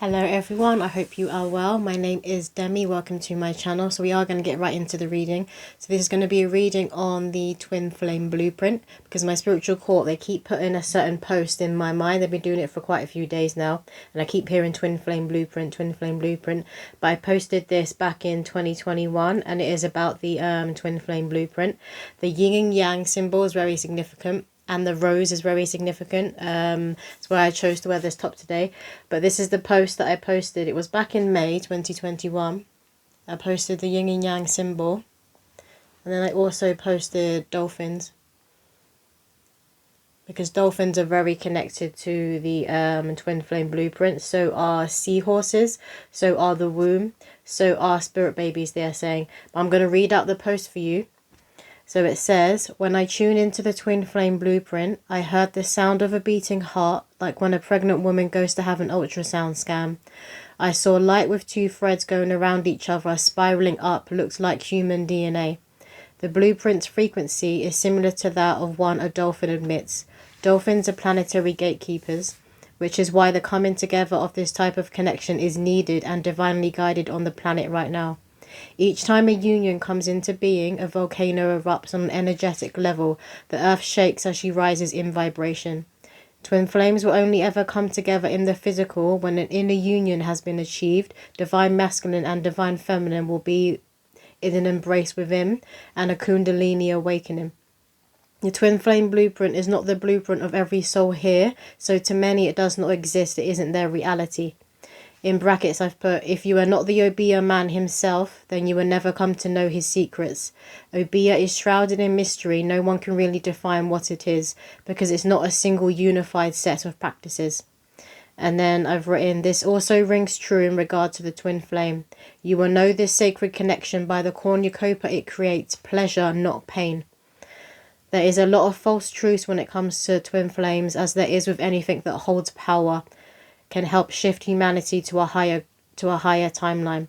Hello everyone, I hope you are well. My name is Demi, welcome to my channel. So we are going to get right into the reading. So this is going to be a reading on the twin flame blueprint, because my spiritual court, they keep putting a certain post in my mind. They've been doing it for quite a few days now, and I keep hearing twin flame blueprint, but I posted this back in 2021 and it is about the twin flame blueprint. The yin and yang symbol is very significant, and the rose is very significant. That's why I chose to wear this top today. But this is the post that I posted. It was back in May 2021. I posted the yin and yang symbol, and then I also posted dolphins, because dolphins are very connected to the twin flame blueprint. So are seahorses, so are the womb, so are spirit babies, they're saying. But I'm going to read out the post for you. So it says, when I tune into the twin flame blueprint, I heard the sound of a beating heart, like when a pregnant woman goes to have an ultrasound scan. I saw light with two threads going around each other, spiraling up, looked like human DNA. The blueprint's frequency is similar to that of one a dolphin emits. Dolphins are planetary gatekeepers, which is why the coming together of this type of connection is needed and divinely guided on the planet right now. Each time a union comes into being, a volcano erupts on an energetic level. The earth shakes as she rises in vibration. Twin flames will only ever come together in the physical when an inner union has been achieved. Divine masculine and divine feminine will be in an embrace within, and a kundalini awakening. The twin flame blueprint is not the blueprint of every soul here, so to many it does not exist, it isn't their reality. In brackets I've put, if you are not the Obeah man himself, then you will never come to know his secrets. Obeah is shrouded in mystery. No one can really define what it is, because it's not a single unified set of practices. And then I've written, this also rings true in regard to the twin flame. You will know this sacred connection by the cornucopia it creates, pleasure, not pain. There is a lot of false truths when it comes to twin flames, as there is with anything that holds power, can help shift humanity to a higher timeline.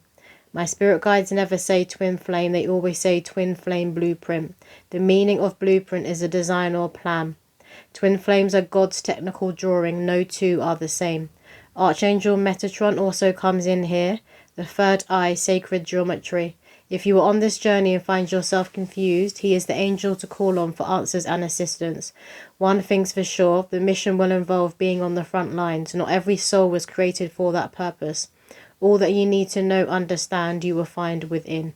My spirit guides never say twin flame, they always say twin flame blueprint. The meaning of blueprint is a design or plan. Twin flames are God's technical drawing, no two are the same. Archangel Metatron also comes in here, the third eye, sacred geometry. If you are on this journey and find yourself confused, he is the angel to call on for answers and assistance. One thing's for sure, the mission will involve being on the front lines. Not every soul was created for that purpose. All that you need to know, understand, you will find within.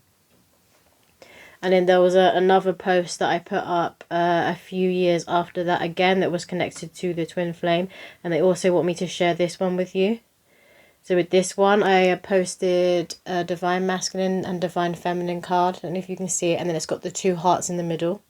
And then there was another post that I put up a few years after that, again, that was connected to the twin flame. And they also want me to share this one with you. So with this one, I posted a Divine Masculine and Divine Feminine card. I don't know if you can see it. And then it's got the two hearts in the middle.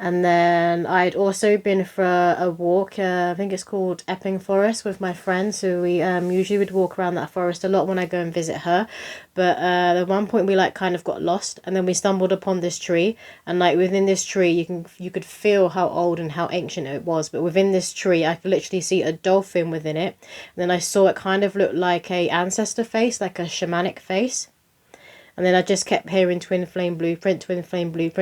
And then I'd also been for a walk, I think it's called Epping Forest, with my friend. So we usually would walk around that forest a lot when I go and visit her. But at one point we kind of got lost, and then we stumbled upon this tree. And within this tree, you could feel how old and how ancient it was. But within this tree, I could literally see a dolphin within it. And then I saw it kind of look like a ancestor face, like a shamanic face. And then I just kept hearing twin flame blueprint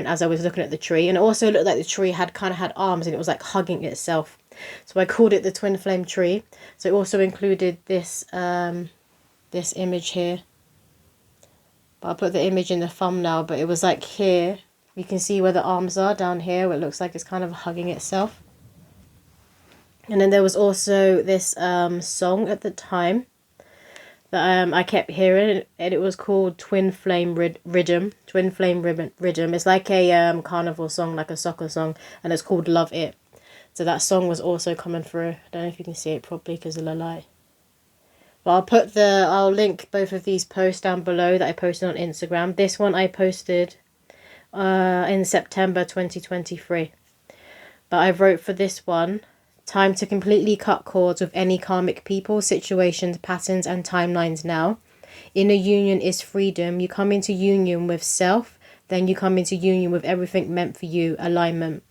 as I was looking at the tree. And it also looked like the tree had arms, and it was like hugging itself. So I called it the twin flame tree. So it also included this this image here. But I'll put the image in the thumbnail. But it was like here. You can see where the arms are down here, where it looks like it's kind of hugging itself. And then there was also this song at the time that I kept hearing, and it was called Twin Flame Riddem. Twin Flame Riddem. It's like a carnival song, like a soccer song, and it's called Love It. So that song was also coming through. I don't know if you can see it properly because of the light. But I'll link both of these posts down below that I posted on Instagram. This one I posted in September 2023. But I wrote for this one, time to completely cut cords with any karmic people, situations, patterns, and timelines now. Inner union is freedom. You come into union with self, then you come into union with everything meant for you, alignment.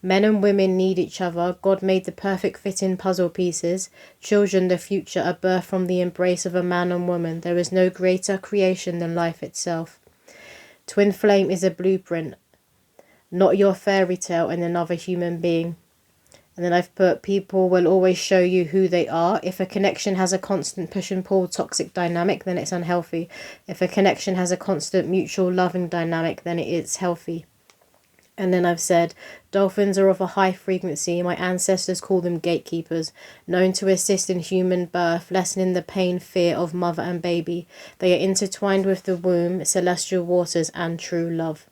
Men and women need each other. God made the perfect fitting puzzle pieces. Children, the future, are birthed from the embrace of a man and woman. There is no greater creation than life itself. Twin flame is a blueprint, not your fairy tale in another human being. And then I've put, people will always show you who they are. If a connection has a constant push and pull toxic dynamic, then it's unhealthy. If a connection has a constant mutual loving dynamic, then it is healthy. And then I've said, dolphins are of a high frequency. My ancestors call them gatekeepers, known to assist in human birth, lessening the pain, fear of mother and baby. They are intertwined with the womb, celestial waters, and true love.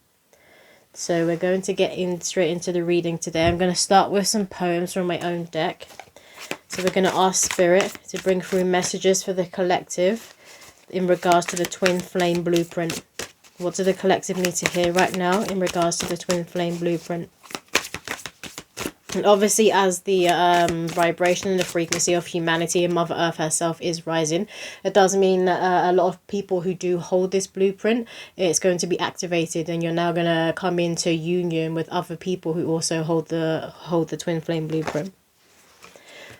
So we're going to get straight into the reading today. I'm going to start with some poems from my own deck. So we're going to ask Spirit to bring through messages for the collective in regards to the twin flame blueprint. What do the collective need to hear right now in regards to the twin flame blueprint? And obviously, as the vibration and the frequency of humanity and Mother Earth herself is rising, it does mean that a lot of people who do hold this blueprint, it's going to be activated, and you're now going to come into union with other people who also hold the twin flame blueprint.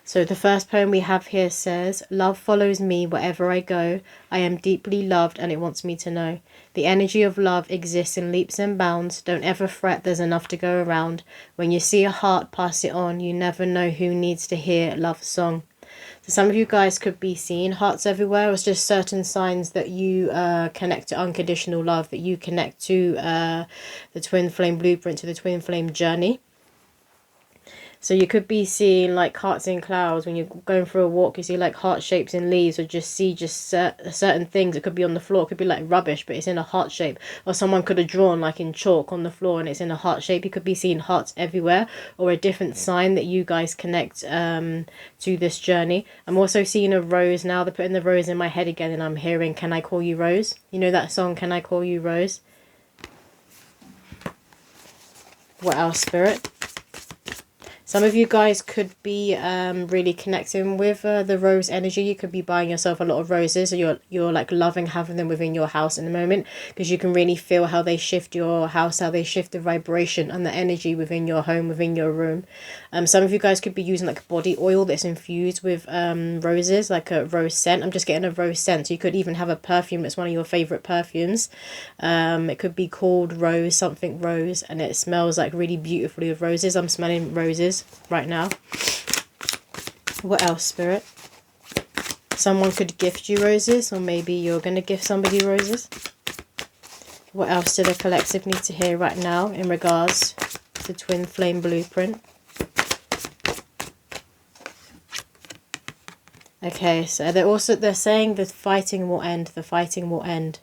So the first poem we have here says, love follows me wherever I go. I am deeply loved and it wants me to know. The energy of love exists in leaps and bounds. Don't ever fret, there's enough to go around. When you see a heart, pass it on. You never know who needs to hear love's song. So some of you guys could be seeing hearts everywhere. It's just certain signs that you connect to unconditional love, that you connect to the twin flame blueprint, to the twin flame journey. So you could be seeing like hearts in clouds. When you're going for a walk, you see like heart shapes in leaves, or just see certain things. It could be on the floor. It could be like rubbish, but it's in a heart shape. Or someone could have drawn like in chalk on the floor and it's in a heart shape. You could be seeing hearts everywhere, or a different sign that you guys connect to this journey. I'm also seeing a rose now. They're putting the rose in my head again, and I'm hearing, can I call you Rose? You know that song, Can I Call You Rose? What else, Spirit? Some of you guys could be really connecting with the rose energy. You could be buying yourself a lot of roses. So you're like loving having them within your house in the moment, because you can really feel how they shift your house, how they shift the vibration and the energy within your home, within your room. Some of you guys could be using like body oil that's infused with roses, like a rose scent. I'm just getting a rose scent. So you could even have a perfume that's one of your favorite perfumes. It could be called Rose, something rose, and it smells like really beautifully of roses. I'm smelling roses right now. What else, Spirit? Someone could gift you roses, or maybe you're going to gift somebody roses. What else do the collective need to hear right now in regards to twin flame blueprint? Okay, so they're saying the fighting will end. The fighting will end.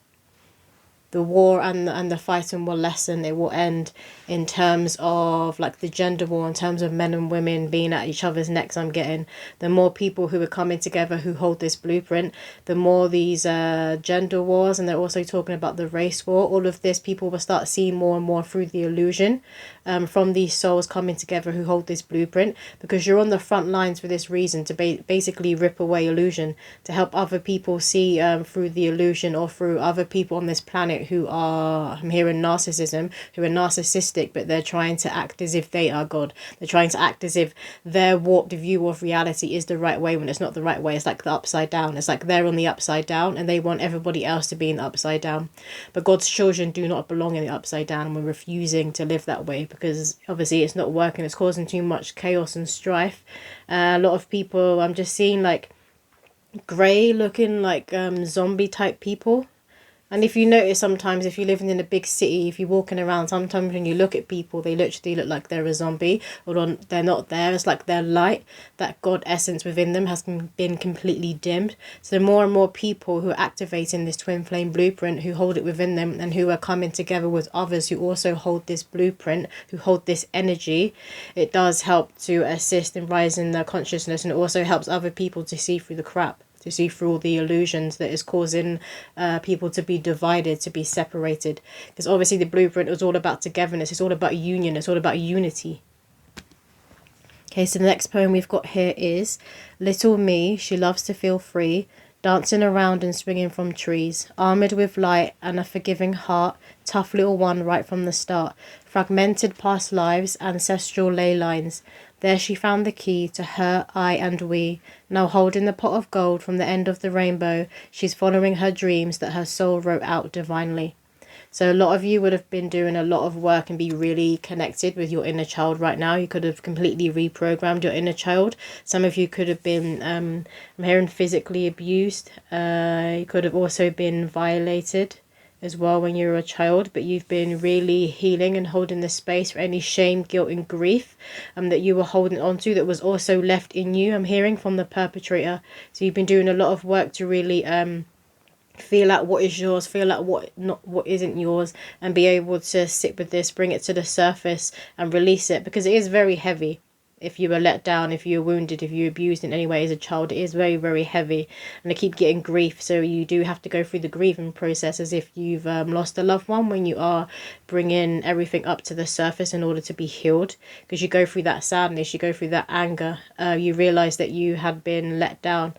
The war and the fighting will lessen. It will end in terms of like the gender war, in terms of men and women being at each other's necks. I'm getting the more people who are coming together who hold this blueprint, the more these gender wars, and they're also talking about the race war. All of this, people will start seeing more and more through the illusion from these souls coming together who hold this blueprint, because you're on the front lines for this reason, to basically rip away illusion, to help other people see through the illusion, or through other people on this planet who are, I'm hearing narcissism, who are narcissistic, but they're trying to act as if they are God. They're trying to act as if their warped view of reality is the right way when it's not the right way. It's like the upside down. It's like they're on the upside down and they want everybody else to be in the upside down. But God's children do not belong in the upside down, and we're refusing to live that way because obviously it's not working. It's causing too much chaos and strife. A lot of people, I'm just seeing like grey looking like zombie type people. And if you notice, sometimes if you're living in a big city, if you're walking around, sometimes when you look at people, they literally look like they're a zombie, or they're not there. It's like their light, that God essence within them has been completely dimmed. So the more and more people who are activating this twin flame blueprint, who hold it within them, and who are coming together with others who also hold this blueprint, who hold this energy, it does help to assist in rising their consciousness, and it also helps other people to see through the crap, to see through all the illusions that is causing people to be divided, to be separated. Because obviously the blueprint was all about togetherness. It's all about union. It's all about unity. Okay, so the next poem we've got here is Little Me, she loves to feel free, dancing around and swinging from trees, armoured with light and a forgiving heart, tough little one right from the start, fragmented past lives, ancestral ley lines. There she found the key to her, I and we. Now holding the pot of gold from the end of the rainbow, she's following her dreams that her soul wrote out divinely. So a lot of you would have been doing a lot of work and be really connected with your inner child right now. You could have completely reprogrammed your inner child. Some of you could have been, I'm hearing, physically abused. You could have also been violated as well when you were a child, but you've been really healing and holding the space for any shame, guilt and grief that you were holding on to that was also left in you. I'm hearing from the perpetrator. So you've been doing a lot of work to really feel out what is yours, feel out what isn't yours, and be able to sit with this, bring it to the surface and release it, because it is very heavy. If you were let down, if you were wounded, if you were abused in any way as a child, it is very, very heavy. And I keep getting grief, so you do have to go through the grieving process as if you've lost a loved one, when you are bringing everything up to the surface in order to be healed. Because you go through that sadness, you go through that anger, you realise that you had been let down.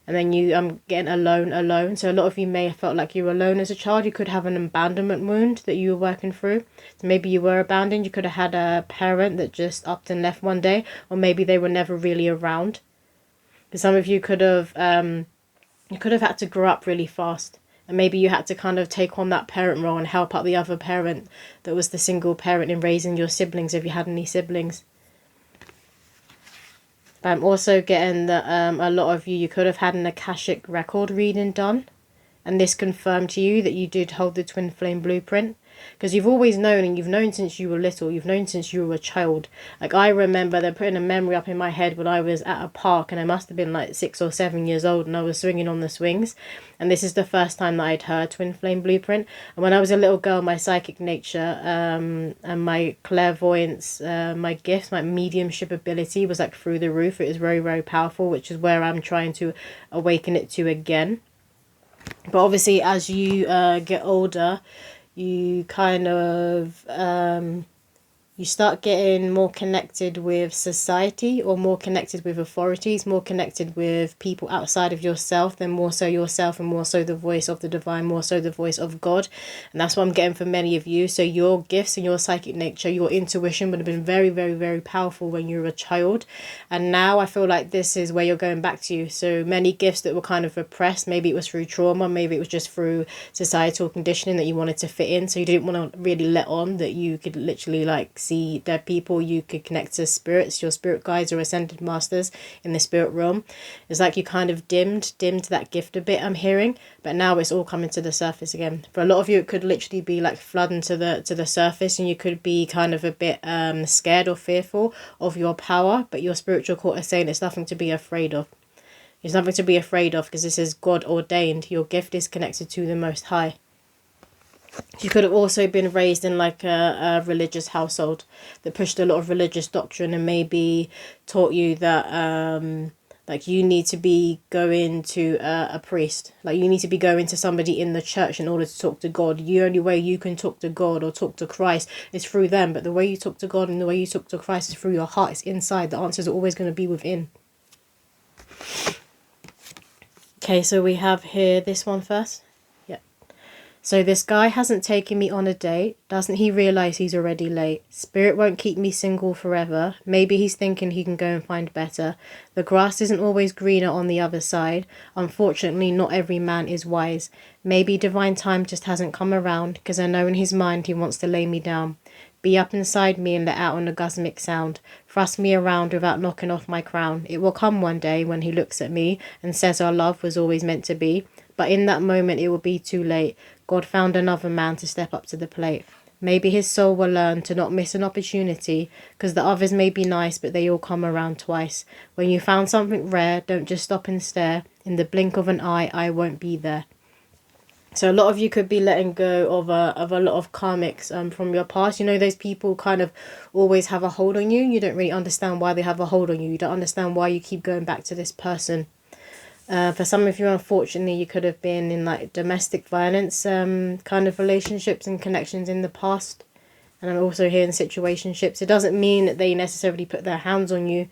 And then you getting alone. So a lot of you may have felt like you were alone as a child. You could have an abandonment wound that you were working through. So maybe you were abandoned. You could have had a parent that just upped and left one day, or maybe they were never really around. Because some of you could have had to grow up really fast, and maybe you had to kind of take on that parent role and help out the other parent that was the single parent in raising your siblings, if you had any siblings. I'm also getting that a lot of you could have had an Akashic record reading done. And this confirmed to you that you did hold the twin flame blueprint. Because you've always known, and you've known since you were little, you've known since you were a child. Like, I remember they're putting a memory up in my head when I was at a park, and I must have been like 6 or 7 years old, and I was swinging on the swings. And this is the first time that I'd heard twin flame blueprint. And when I was a little girl, my psychic nature and my clairvoyance, my gifts, my mediumship ability was like through the roof. It was very, very powerful, which is where I'm trying to awaken it to again. But obviously, as you get older, you kind of you start getting more connected with society, or more connected with authorities, more connected with people outside of yourself, then more so yourself, and more so the voice of the divine, more so the voice of God. And that's what I'm getting for many of you. So your gifts and your psychic nature, your intuition would have been very, very, very powerful when you were a child. And now I feel like this is where you're going back to. So many gifts that were kind of repressed, maybe it was through trauma, maybe it was just through societal conditioning that you wanted to fit in. So you didn't want to really let on that you could literally like see dead people, you could connect to spirits, your spirit guides or ascended masters in the spirit realm. It's like you kind of dimmed that gift a bit, I'm hearing, but now it's all coming to the surface again. For a lot of you, it could literally be like flooding to the surface, and you could be kind of a bit scared or fearful of your power, but your spiritual court is saying it's nothing to be afraid of. There's nothing to be afraid of, because this is God ordained. Your gift is connected to the Most High. You could have also been raised in like a religious household that pushed a lot of religious doctrine, and maybe taught you that like you need to be going to a priest, like you need to be going to somebody in the church in order to talk to God. The only way you can talk to God or talk to Christ is through them, but the way you talk to God and the way you talk to Christ is through your heart. It's inside. The answers are always going to be within. Okay, so we have here this one first. So this guy hasn't taken me on a date. Doesn't he realise he's already late? Spirit won't keep me single forever. Maybe he's thinking he can go and find better. The grass isn't always greener on the other side. Unfortunately, not every man is wise. Maybe divine time just hasn't come around, because I know in his mind he wants to lay me down. Be up inside me and let out an orgasmic sound. Thrust me around without knocking off my crown. It will come one day when he looks at me and says our love was always meant to be. But in that moment it will be too late. God found another man to step up to the plate. Maybe his soul will learn to not miss an opportunity, because the others may be nice, but they all come around twice. When you found something rare, don't just stop and stare. In the blink of an eye, I won't be there. So a lot of you could be letting go of a lot of karmics from your past. You know, those people kind of always have a hold on you. You don't really understand why they have a hold on you. You don't understand why you keep going back to this person. For some of you, unfortunately, you could have been in like domestic violence kind of relationships and connections in the past. And I'm also hearing situationships. It doesn't mean that they necessarily put their hands on you.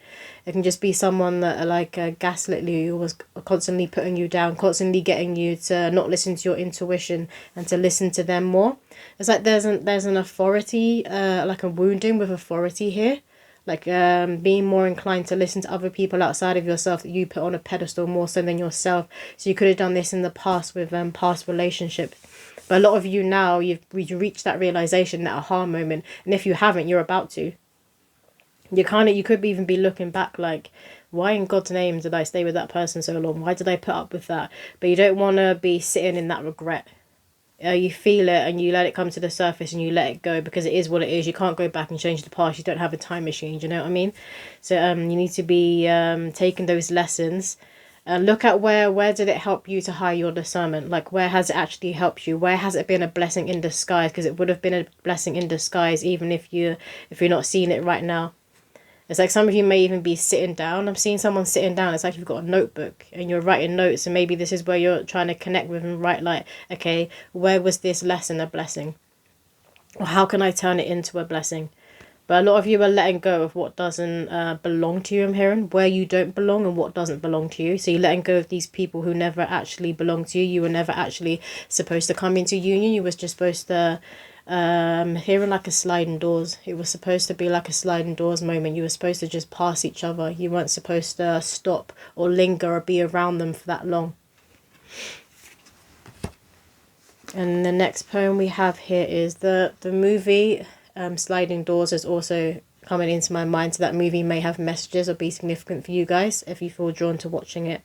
It can just be someone that like gaslit you, was constantly putting you down, constantly getting you to not listen to your intuition and to listen to them more. It's like there's an authority, like a wounding with authority here. Like being more inclined to listen to other people outside of yourself that you put on a pedestal more so than yourself. So you could have done this in the past with past relationships. But a lot of you now, you've reached that realization, that aha moment. And if you haven't, you're about to. You could even be looking back like, why in God's name did I stay with that person so long? Why did I put up with that? But you don't want to be sitting in that regret. You feel it and you let it come to the surface and you let it go, because it is what it is. You can't go back and change the past. You don't have a time machine. Do you know what I mean? So you need to be taking those lessons. Look at where did it help you to hire your discernment? Like, where has it actually helped you? Where has it been a blessing in disguise? Because it would have been a blessing in disguise even if you're not seeing it right now. It's like some of you may even be sitting down. I'm seeing someone sitting down. It's like you've got a notebook and you're writing notes. And maybe this is where you're trying to connect with and write like, okay, where was this lesson a blessing? Or how can I turn it into a blessing? But a lot of you are letting go of what doesn't belong to you, I'm hearing. Where you don't belong and what doesn't belong to you. So you're letting go of these people who never actually belong to you. You were never actually supposed to come into union. You was just supposed to... hearing like a sliding doors. It was supposed to be like a sliding doors moment. You were supposed to just pass each other. You weren't supposed to stop or linger or be around them for that long. And the next poem we have here is the movie Sliding Doors is also coming into my mind. So that movie may have messages or be significant for you guys if you feel drawn to watching it.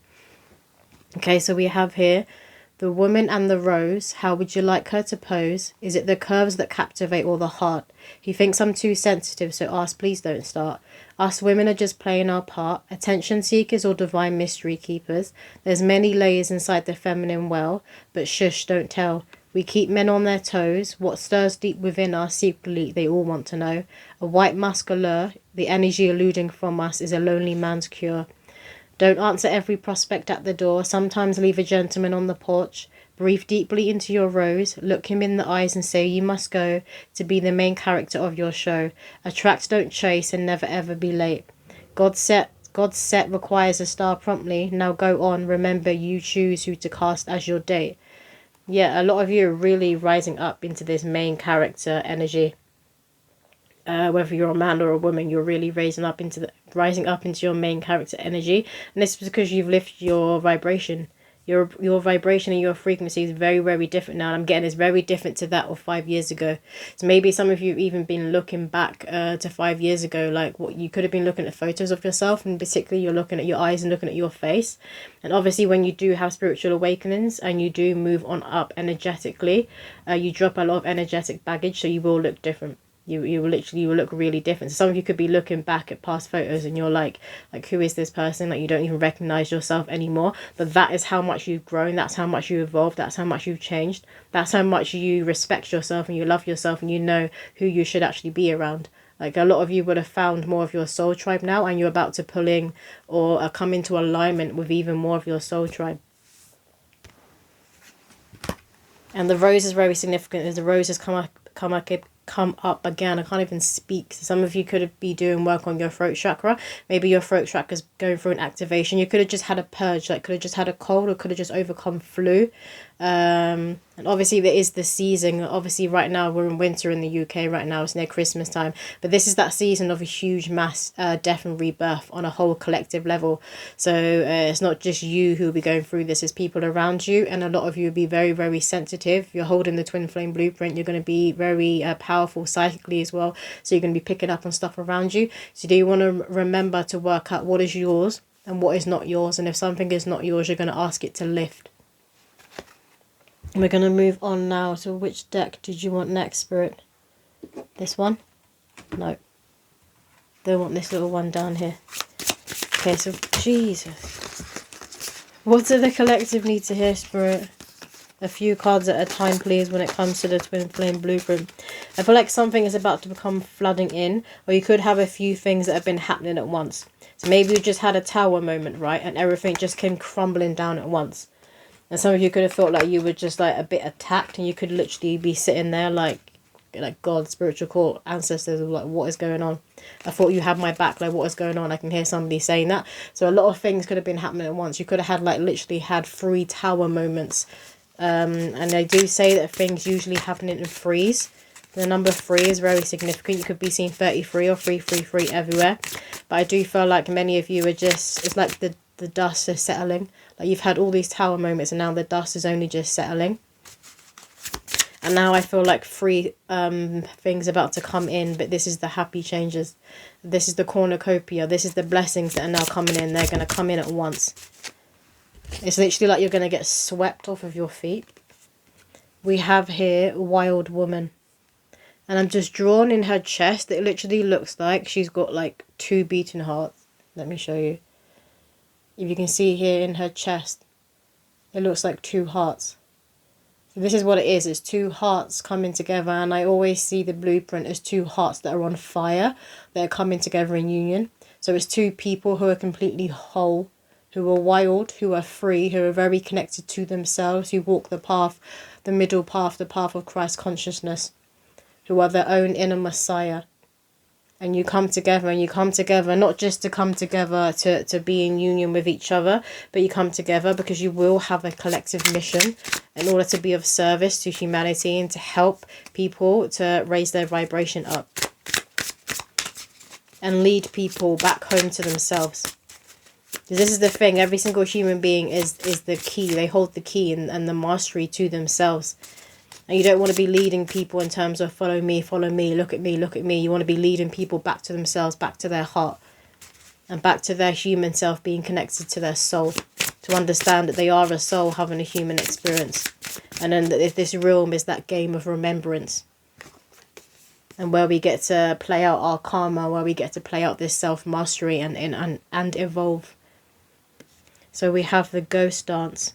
Okay, so we have here the woman and the rose. How would you like her to pose? Is it the curves that captivate or the heart? He thinks I'm too sensitive, so ask, please don't start. Us women are just playing our part, attention seekers or divine mystery keepers. There's many layers inside the feminine well, but shush, don't tell. We keep men on their toes. What stirs deep within us secretly they all want to know. A white musk allure, the energy eluding from us is a lonely man's cure. Don't answer every prospect at the door. Sometimes leave a gentleman on the porch. Breathe deeply into your rose. Look him in the eyes and say you must go to be the main character of your show. Attract, don't chase, and never ever be late. God's set requires a star promptly. Now go on. Remember, you choose who to cast as your date. Yeah, a lot of you are really rising up into this main character energy. Whether you're a man or a woman, you're really rising up into your main character energy, and this is because you've lifted your vibration. Your vibration and your frequency is very, very different now. And I'm getting it's very different to that of 5 years ago. So maybe some of you have even been looking back to 5 years ago, like what you could have been looking at photos of yourself, and particularly you're looking at your eyes and looking at your face. And obviously when you do have spiritual awakenings and you do move on up energetically, you drop a lot of energetic baggage, so you will look different. You will look really different. So some of you could be looking back at past photos and you're like who is this person? Like you don't even recognize yourself anymore. But that is how much you've grown. That's how much you evolved. That's how much you've changed. That's how much you respect yourself and you love yourself and you know who you should actually be around. Like a lot of you would have found more of your soul tribe now, and you're about to pull in or come into alignment with even more of your soul tribe. And the rose is very significant as the rose has come up again. I can't even speak. So some of you could be doing work on your throat chakra. Maybe your throat chakra is going through an activation. You could have just had a purge, like could have just had a cold or could have just overcome flu. And obviously there is the season. Obviously right now we're in winter in the UK right now. It's near Christmas time. But this is that season of a huge mass death and rebirth on a whole collective level. So it's not just you who will be going through this. It's people around you. And a lot of you will be very, very sensitive. If you're holding the twin flame blueprint, you're going to be very powerful psychically as well. So you're going to be picking up on stuff around you. So do you want to remember to work out what is yours and what is not yours? And if something is not yours, you're going to ask it to lift. We're going to move on now to which deck did you want next, Spirit? This one? No. Don't want this little one down here. Okay, so Jesus. What do the collective need to hear, Spirit? A few cards at a time, please, when it comes to the twin flame blueprint. I feel like something is about to become flooding in, or you could have a few things that have been happening at once. So maybe you just had a tower moment, right? And everything just came crumbling down at once. And some of you could have felt like you were just like a bit attacked, and you could literally be sitting there like God, spiritual court, ancestors, like what is going on? I thought you had my back, like what is going on? I can hear somebody saying that. So a lot of things could have been happening at once. You could have had literally had 3 tower moments. And they do say that things usually happen in threes. The number 3 is very significant. You could be seeing 33 or 333 everywhere. But I do feel like many of you are just, it's like the dust is settling. Like you've had all these tower moments and now the dust is only just settling. And now I feel like three things about to come in, but this is the happy changes. This is the cornucopia. This is the blessings that are now coming in. They're going to come in at once. It's literally like you're going to get swept off of your feet. We have here Wild Woman. And I'm just drawn in her chest. It literally looks like she's got like 2 beating hearts. Let me show you. If you can see here in her chest, it looks like 2 hearts. So this is what it is. It's 2 hearts coming together. And I always see the blueprint as 2 hearts that are on fire. That are coming together in union. So it's 2 people who are completely whole. Who are wild. Who are free. Who are very connected to themselves. Who walk the path. The middle path. The path of Christ consciousness. Who are their own inner Messiah. And you come together, and you come together not just to come together to be in union with each other, but you come together because you will have a collective mission in order to be of service to humanity and to help people to raise their vibration up and lead people back home to themselves. Because this is the thing, every single human being is the key. They hold the key and the mastery to themselves. And you don't want to be leading people in terms of follow me, look at me, look at me. You want to be leading people back to themselves, back to their heart. And back to their human self, being connected to their soul. To understand that they are a soul having a human experience. And then that this realm is that game of remembrance. And where we get to play out our karma, where we get to play out this self-mastery and evolve. So we have the ghost dance.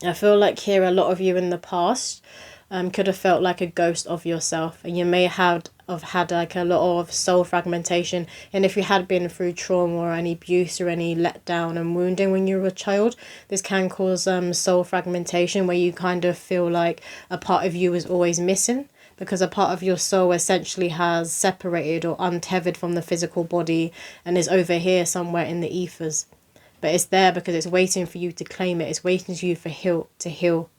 I feel like here a lot of you in the past could have felt like a ghost of yourself, and you may have had like a lot of soul fragmentation. And if you had been through trauma or any abuse or any letdown and wounding when you were a child, this can cause soul fragmentation, where you kind of feel like a part of you is always missing, because a part of your soul essentially has separated or untethered from the physical body and is over here somewhere in the ethers. But it's there because it's waiting for you to claim it. It's waiting for you to heal.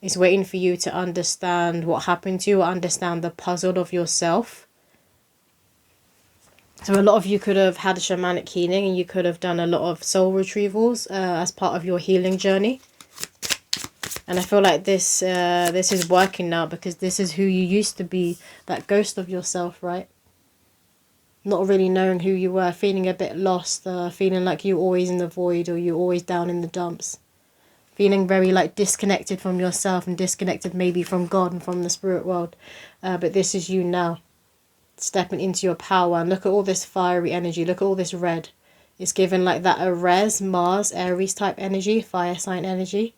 It's waiting for you to understand what happened to you, or understand the puzzle of yourself. So a lot of you could have had a shamanic healing, and you could have done a lot of soul retrievals as part of your healing journey. And I feel like this is working now, because this is who you used to be, that ghost of yourself, right? Not really knowing who you were, feeling a bit lost, feeling like you're always in the void, or you're always down in the dumps. Feeling very like disconnected from yourself, and disconnected maybe from God and from the spirit world. But this is you now, stepping into your power. And look at all this fiery energy, look at all this red. It's given like that Aries, Mars, Aries type energy, fire sign energy.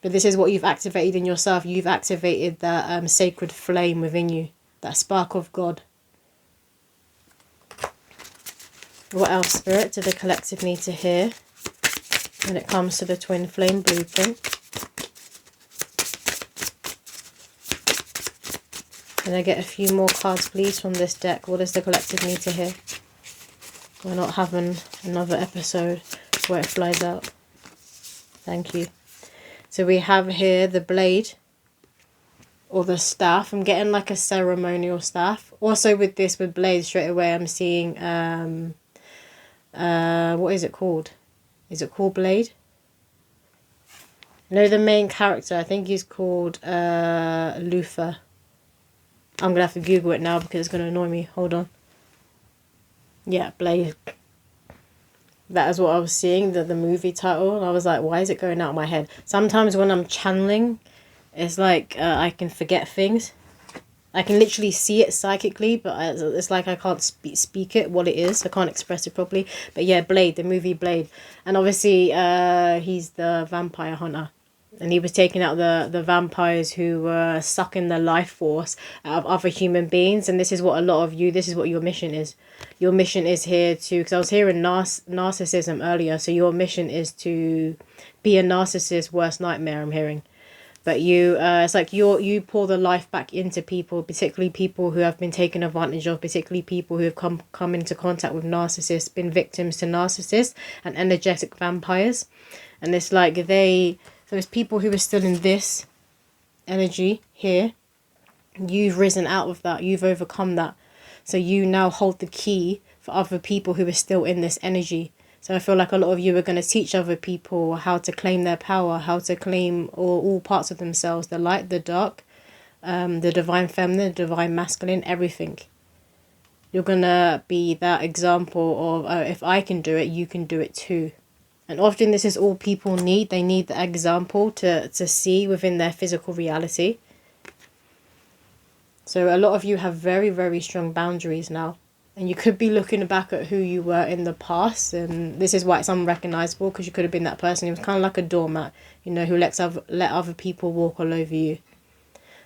But this is what you've activated in yourself. You've activated that sacred flame within you, that spark of God. What else, Spirit, do the collective need to hear when it comes to the twin flame blueprint? Can I get a few more cards, please, from this deck? What does the collective need to hear? We're not having another episode where it flies out. Thank you. So we have here the blade, or the staff. I'm getting like a ceremonial staff. Also with this, with blades, straight away I'm seeing what is it called? Is it called Blade? No, the main character, I think he's called Luther. I'm gonna have to Google it now because it's gonna annoy me. Hold on. Yeah, Blade. That is what I was seeing, the movie title, and I was like, why is it going out of my head? Sometimes when I'm channeling, it's like I can forget things. I can literally see it psychically, but it's like I can't speak it, what it is. I can't express it properly. But yeah, Blade, the movie Blade. And obviously he's the vampire hunter. And he was taking out the vampires who were sucking the life force out of other human beings. And this is what a lot of you, this is what your mission is. Your mission is here to, because I was hearing narcissism earlier. So your mission is to be a narcissist's worst nightmare, I'm hearing. But you, it's like you pour the life back into people, particularly people who have been taken advantage of, particularly people who have come into contact with narcissists, been victims to narcissists and energetic vampires. And it's like so it's people who are still in this energy here. You've risen out of that. You've overcome that. So you now hold the key for other people who are still in this energy. So I feel like a lot of you are going to teach other people how to claim their power, how to claim all parts of themselves, the light, the dark, the divine feminine, the divine masculine, everything. You're going to be that example of, if I can do it, you can do it too. And often this is all people need. They need the example to see within their physical reality. So a lot of you have very, very strong boundaries now. And you could be looking back at who you were in the past. And this is why it's unrecognizable, because you could have been that person who was kind of like a doormat, you know, who let other people walk all over you.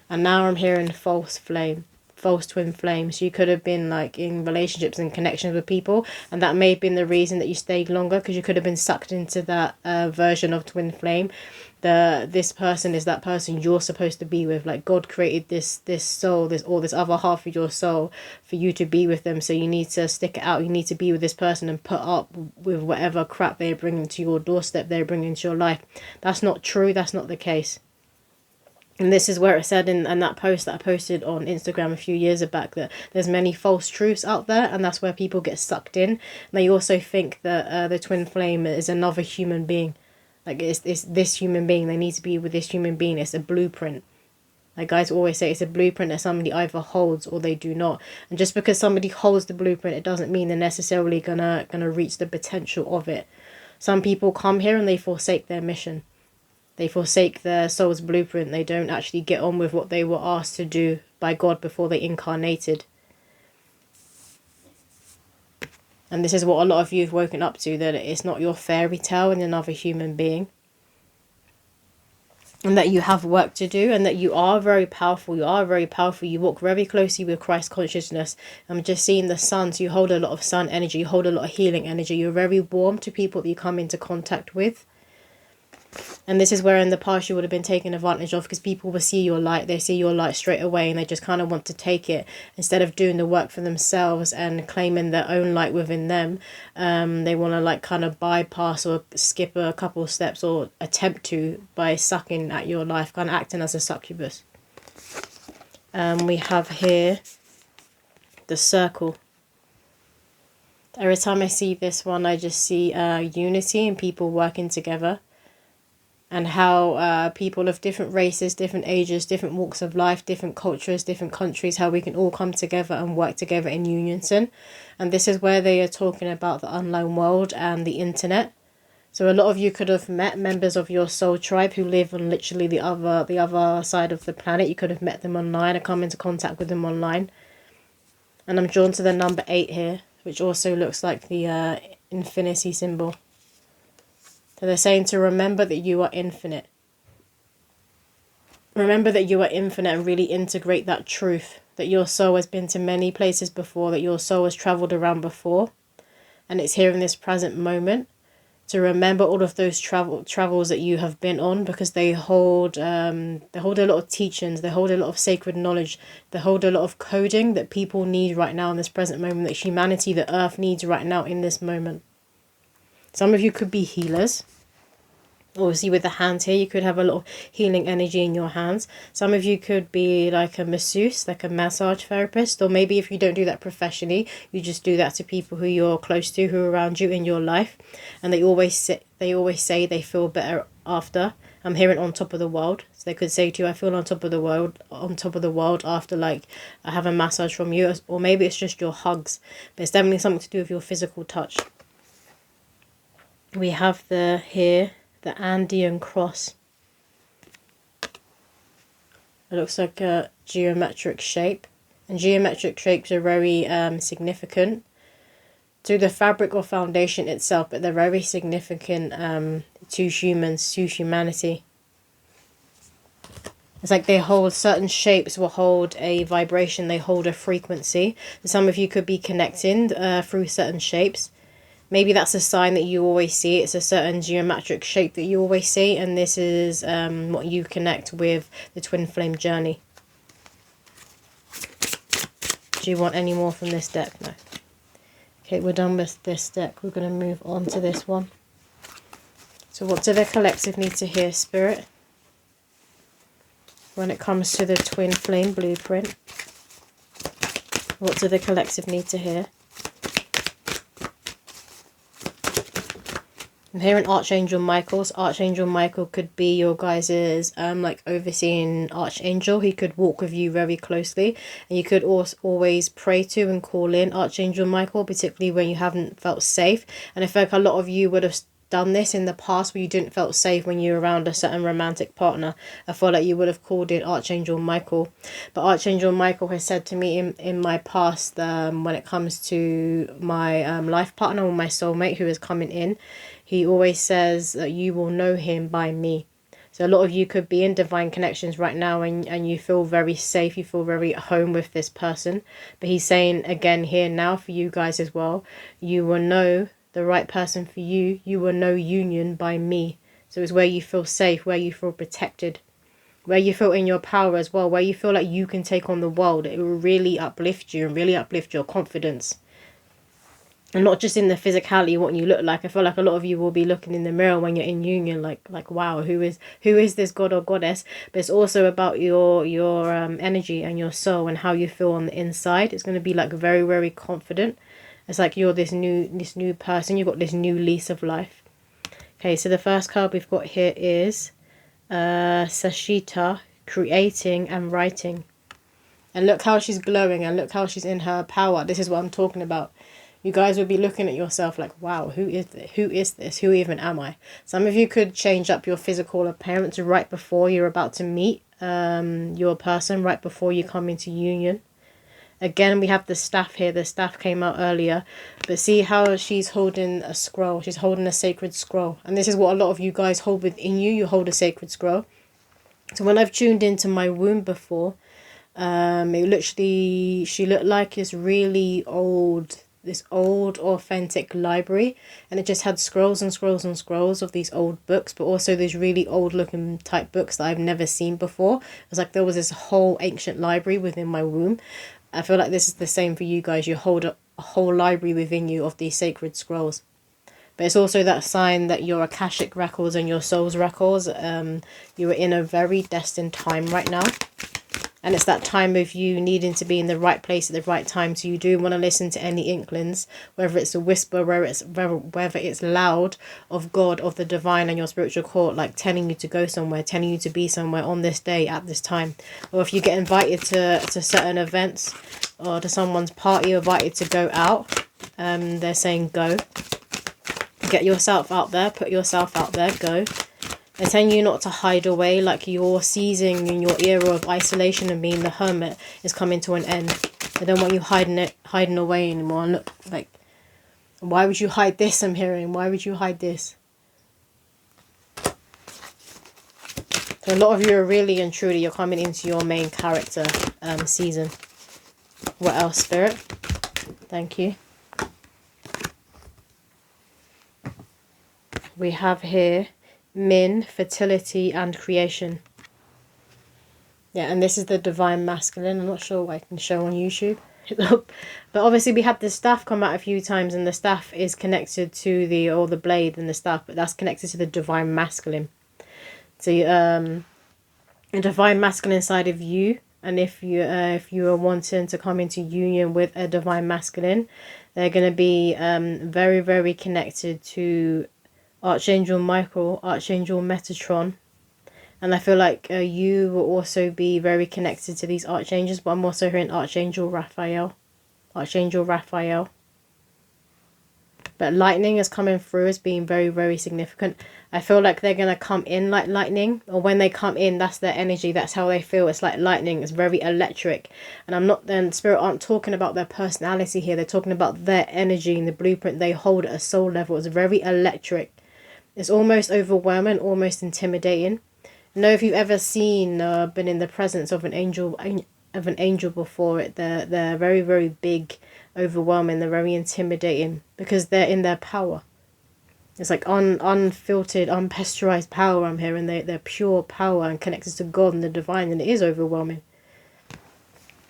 And now I'm hearing false flame, false twin flame. So you could have been like in relationships and connections with people. And that may have been the reason that you stayed longer, because you could have been sucked into that version of twin flame. This person is that person you're supposed to be with. Like God created this soul, this other half of your soul for you to be with them. So you need to stick it out. You need to be with this person and put up with whatever crap they're bringing to your doorstep, they're bringing to your life. That's not true. That's not the case. And this is where it said in that post that I posted on Instagram a few years back, that there's many false truths out there, and that's where people get sucked in. And they also think that the twin flame is another human being. Like, it's this human being. They need to be with this human being. It's a blueprint. Like guys always say, it's a blueprint that somebody either holds or they do not. And just because somebody holds the blueprint, it doesn't mean they're necessarily gonna reach the potential of it. Some people come here and they forsake their mission. They forsake their soul's blueprint. They don't actually get on with what they were asked to do by God before they incarnated. And this is what a lot of you have woken up to, that it's not your fairy tale and another human being. And that you have work to do, and that you are very powerful. You are very powerful. You walk very closely with Christ consciousness. I'm just seeing the sun, so you hold a lot of sun energy. You hold a lot of healing energy. You're very warm to people that you come into contact with. And this is where in the past you would have been taken advantage of, because people will see your light. They see your light straight away and they just kind of want to take it. Instead of doing the work for themselves and claiming their own light within them, they want to like kind of bypass or skip a couple of steps, or attempt to, by sucking at your life, kind of acting as a succubus. We have here the circle. Every time I see this one, I just see unity and people working together. And how people of different races, different ages, different walks of life, different cultures, different countries, how we can all come together and work together in unison. And this is where they are talking about the online world and the internet. So a lot of you could have met members of your soul tribe who live on literally the other side of the planet. You could have met them online or come into contact with them online. And I'm drawn to the number 8 here, which also looks like the infinity symbol. So they're saying to remember that you are infinite. Remember that you are infinite, and really integrate that truth. That your soul has been to many places before. That your soul has travelled around before. And it's here in this present moment. To remember all of those travels that you have been on. Because they hold a lot of teachings. They hold a lot of sacred knowledge. They hold a lot of coding that people need right now in this present moment. That humanity, the earth needs right now in this moment. Some of you could be healers. Obviously with the hands here, you could have a lot of healing energy in your hands. Some of you could be like a masseuse, like a massage therapist. Or maybe if you don't do that professionally, you just do that to people who you're close to, who are around you in your life. And they always say they feel better after. I'm hearing on top of the world. So they could say to you, I feel on top of the world after like I have a massage from you. Or maybe it's just your hugs. But it's definitely something to do with your physical touch. We have the Andean cross. It looks like a geometric shape. And geometric shapes are very significant to the fabric or foundation itself, but they're very significant to humans, to humanity. It's like they hold certain shapes, will hold a vibration, they hold a frequency. Some of you could be connecting through certain shapes. Maybe that's a sign that you always see. It's a certain geometric shape that you always see. And this is what you connect with the twin flame journey. Do you want any more from this deck? No. Okay, we're done with this deck. We're going to move on to this one. So what do the collective need to hear, Spirit? When it comes to the twin flame blueprint. What do the collective need to hear? I'm hearing Archangel Michael's. Archangel Michael could be your guys's like overseeing archangel. He could walk with you very closely, and you could also always pray to and call in Archangel Michael, particularly when you haven't felt safe. And I feel like a lot of you would have done this in the past where you didn't felt safe when you were around a certain romantic partner. I feel like you would have called in Archangel Michael. But Archangel Michael has said to me in my past, when it comes to my life partner or my soulmate who is coming in, he always says that you will know him by me. So a lot of you could be in divine connections right now, and you feel very safe, you feel very at home with this person. But he's saying again here now for you guys as well, you will know the right person for you. You will know union by me. So it's where you feel safe, where you feel protected, where you feel in your power as well, where you feel like you can take on the world. It will really uplift you and really uplift your confidence. And not just in the physicality, what you look like. I feel like a lot of you will be looking in the mirror when you're in union, like wow, who is this god or goddess? But it's also about your energy and your soul and how you feel on the inside. It's going to be like very, very confident. It's like you're this new person. You've got this new lease of life. Okay, so the first card we've got here is Sashita, creating and writing. And look how she's glowing, and look how she's in her power. This is what I'm talking about. You guys will be looking at yourself like, wow, who is this? Who is this? Who even am I? Some of you could change up your physical appearance right before you're about to meet your person, right before you come into union. Again, we have the staff here. The staff came out earlier. But see how she's holding a scroll. She's holding a sacred scroll. And this is what a lot of you guys hold within you. You hold a sacred scroll. So when I've tuned into my womb before, it literally, she looked like this really old, authentic library. And it just had scrolls and scrolls and scrolls of these old books. But also these really old looking type books that I've never seen before. It was like there was this whole ancient library within my womb. I feel like this is the same for you guys. You hold a whole library within you of these sacred scrolls. But it's also that sign that your Akashic records and your soul's records, you are in a very destined time right now. And it's that time of you needing to be in the right place at the right time. So you do want to listen to any inklings, whether it's a whisper, whether it's loud, of God, of the divine and your spiritual court, like telling you to go somewhere, telling you to be somewhere on this day at this time. Or if you get invited to certain events or to someone's party, or invited to go out, they're saying go. Get yourself out there, put yourself out there, go. They're telling you not to hide away, like your season in your era of isolation and being the hermit is coming to an end. They don't want you hiding away anymore. And look, like, why would you hide this? I'm hearing, why would you hide this? So a lot of you are really and truly, you're coming into your main character season. What else, Spirit? Thank you. We have here Min, fertility and creation. Yeah, and this is the divine masculine. I'm not sure what I can show on YouTube. But obviously we had the staff come out a few times, and the staff is connected to the blade and the staff, but that's connected to the divine masculine. So a divine masculine side of you, and if you are wanting to come into union with a divine masculine, they're going to be very, very connected to Archangel Michael, Archangel Metatron. And I feel like you will also be very connected to these archangels, but I'm also hearing Archangel Raphael. Archangel Raphael. But lightning is coming through as being very, very significant. I feel like they're going to come in like lightning. Or when they come in, that's their energy. That's how they feel. It's like lightning. It's very electric. And I'm not, then Spirit aren't talking about their personality here. They're talking about their energy and the blueprint they hold at a soul level. It's very electric. It's almost overwhelming, almost intimidating. I know if you've ever seen, been in the presence of an angel before, they're very, very big, overwhelming. They're very intimidating because they're in their power. It's like unfiltered, unpasteurized power I'm hearing. They're pure power and connected to God and the divine, and it is overwhelming.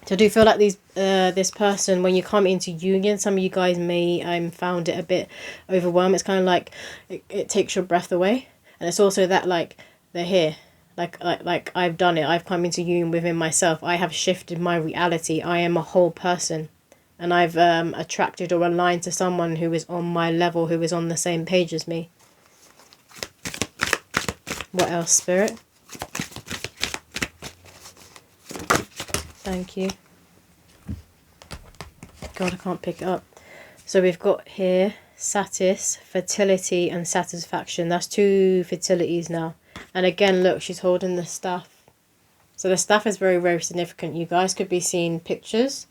So I do feel like this person, when you come into union, some of you guys may found it a bit overwhelming. It's kind of like it takes your breath away. And it's also that like they're here. Like I've done it. I've come into union within myself. I have shifted my reality. I am a whole person. And I've attracted or aligned to someone who is on my level, who is on the same page as me. What else, Spirit? Thank you. God, I can't pick it up. So we've got here satis, fertility and satisfaction. That's 2 fertilities now. And again, look, she's holding the staff. So the staff is very, very significant. You guys could be seeing pictures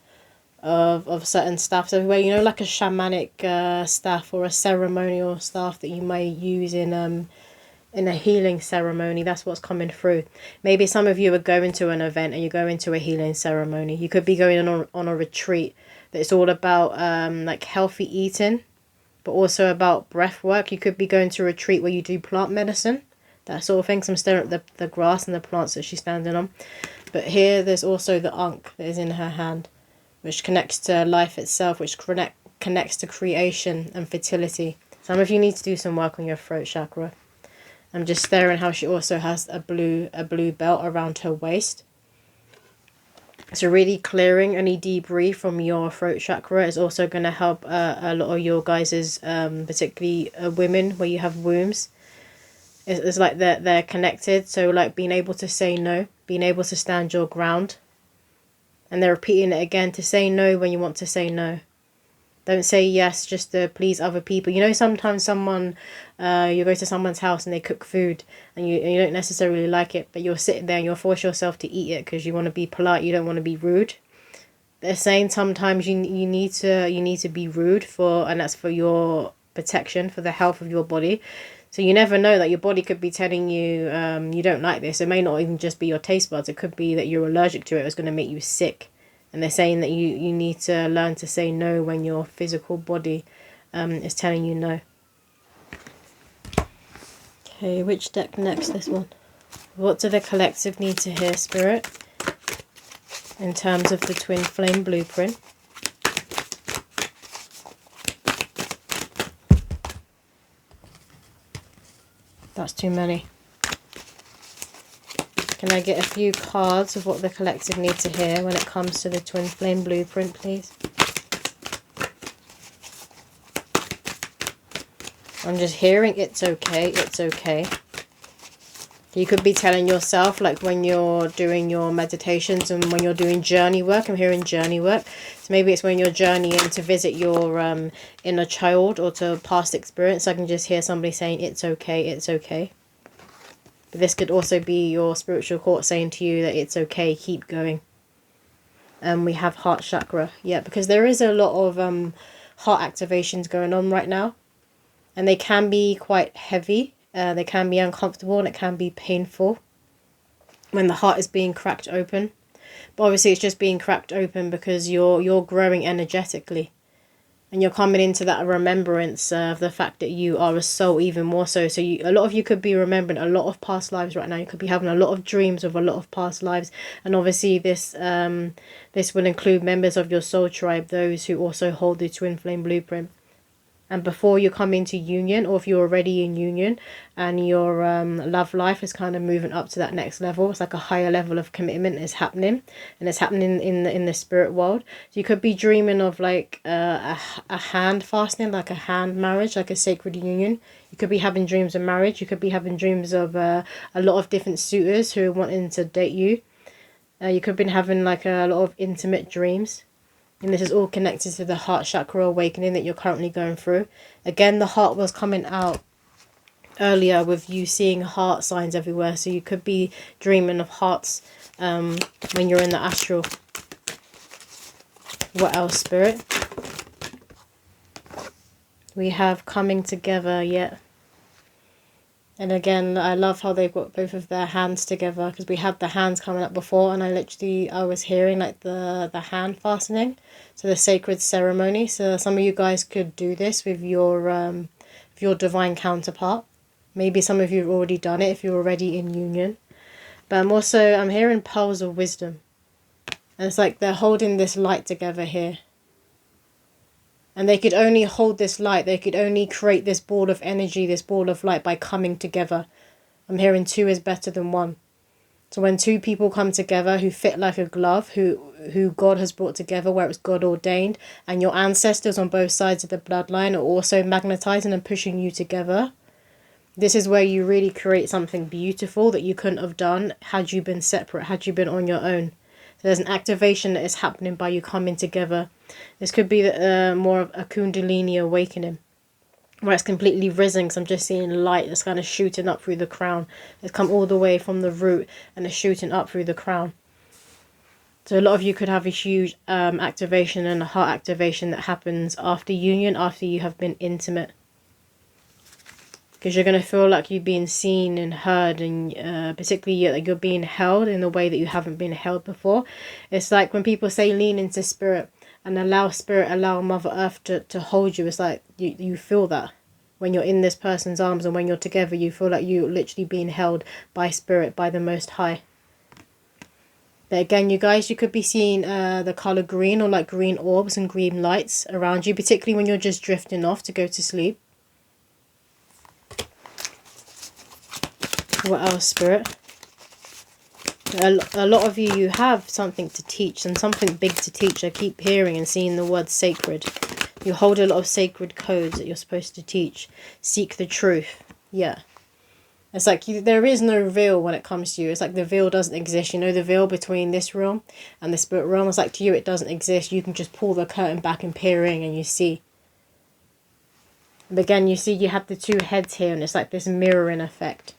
of certain staffs everywhere. You know, like a shamanic staff or a ceremonial staff that you may use in a healing ceremony. That's what's coming through. Maybe some of you are going to an event and you're going to a healing ceremony. You could be going on a retreat that's all about like healthy eating, but also about breath work. You could be going to a retreat where you do plant medicine, that sort of thing. So I'm staring at the grass and the plants that she's standing on. But here there's also the ankh that is in her hand, which connects to life itself, which connects to creation and fertility. Some of you need to do some work on your throat chakra. I'm just staring how she also has a blue belt around her waist. So really clearing any debris from your throat chakra is also going to help a lot of your guys', particularly women where you have wombs. It's like they're connected. So like being able to say no, being able to stand your ground. And they're repeating it again, to say no when you want to say no. Don't say yes just to please other people. You know, sometimes someone, you go to someone's house and they cook food and you don't necessarily like it, but you're sitting there and you'll force yourself to eat it because you want to be polite, you don't want to be rude. They're saying sometimes you need to be rude and that's for your protection, for the health of your body. So you never know that your body could be telling you you don't like this. It may not even just be your taste buds. It could be that you're allergic to it. It's going to make you sick. And they're saying that you need to learn to say no when your physical body is telling you no. Okay, which deck next? This one. What do the collective need to hear, Spirit? In terms of the Twin Flame blueprint. That's too many. Can I get a few cards of what the collective need to hear when it comes to the Twin Flame blueprint, please? I'm just hearing it's okay, it's okay. You could be telling yourself, like when you're doing your meditations and when you're doing journey work, I'm hearing journey work. So maybe it's when you're journeying to visit your inner child or to past experience. I can just hear somebody saying it's okay, it's okay. But this could also be your spiritual court saying to you that it's okay, keep going. And we have heart chakra. Yeah, because there is a lot of heart activations going on right now. And they can be quite heavy. They can be uncomfortable and it can be painful when the heart is being cracked open. But obviously it's just being cracked open because you're growing energetically. And you're coming into that remembrance of the fact that you are a soul even more so. So a lot of you could be remembering a lot of past lives right now. You could be having a lot of dreams of a lot of past lives. And obviously this will include members of your soul tribe, those who also hold the Twin Flame blueprint. And before you come into union, or if you're already in union and your love life is kind of moving up to that next level, it's like a higher level of commitment is happening, and it's happening in the spirit world. So you could be dreaming of like a hand fastening, like a hand marriage, like a sacred union. You could be having dreams of marriage. You could be having dreams of a lot of different suitors who are wanting to date you. You could be having like a lot of intimate dreams. And this is all connected to the heart chakra awakening that you're currently going through. Again, the heart was coming out earlier with you seeing heart signs everywhere. So you could be dreaming of hearts when you're in the astral. What else, Spirit? We have coming together, yeah. And again, I love how they've got both of their hands together because we had the hands coming up before and I was hearing like the hand fastening. So the sacred ceremony. So some of you guys could do this with your divine counterpart. Maybe some of you have already done it if you're already in union. But I'm hearing pearls of wisdom. And it's like they're holding this light together here. And they could only hold this light. They could only create this ball of energy, this ball of light by coming together. I'm hearing 2 is better than 1. So when 2 people come together who fit like a glove, who God has brought together, where it's God ordained, and your ancestors on both sides of the bloodline are also magnetizing and pushing you together, This is where you really create something beautiful that you couldn't have done had you been separate, had you been on your own. So there's an activation that is happening by you coming together. This could be more of a Kundalini awakening, where it's completely risen. So I'm just seeing light that's kind of shooting up through the crown. It's come all the way from the root and it's shooting up through the crown. So a lot of you could have a huge activation and a heart activation that happens after union, after you have been intimate. Because you're going to feel like you've been seen and heard, and particularly like you're being held in a way that you haven't been held before. It's like when people say lean into spirit and allow Mother Earth to hold you. It's like you feel that when you're in this person's arms, and when you're together, you feel like you're literally being held by spirit, by the Most High. But again, you guys, you could be seeing the colour green, or like green orbs and green lights around you, particularly when you're just drifting off to go to sleep. What else, Spirit? A lot of you have something to teach, and something big to teach. I keep hearing and seeing the word sacred. You hold a lot of sacred codes that you're supposed to teach. Seek the truth. Yeah. It's like there is no veil when it comes to you. It's like the veil doesn't exist. You know, the veil between this realm and the spirit realm. It's like to you it doesn't exist. You can just pull the curtain back and peer in and you see. But again, you see you have the two heads here, and it's like this mirroring effect.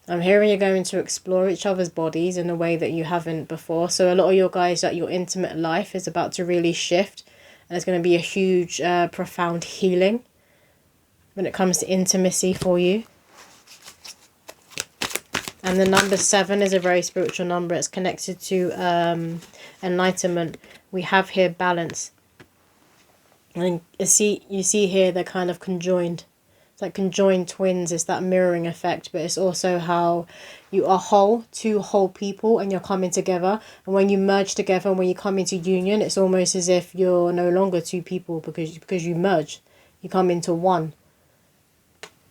I'm hearing you're going to explore each other's bodies in a way that you haven't before. So a lot of your guys, that your intimate life is about to really shift. And it's going to be a huge, profound healing when it comes to intimacy for you. And the number 7 is a very spiritual number. It's connected to enlightenment. We have here balance. And you see here they're kind of conjoined. Like conjoined twins. It's that mirroring effect, but it's also how you are whole, two whole people, and you're coming together. And when you merge together, when you come into union, it's almost as if you're no longer two people, because you merge, you come into one.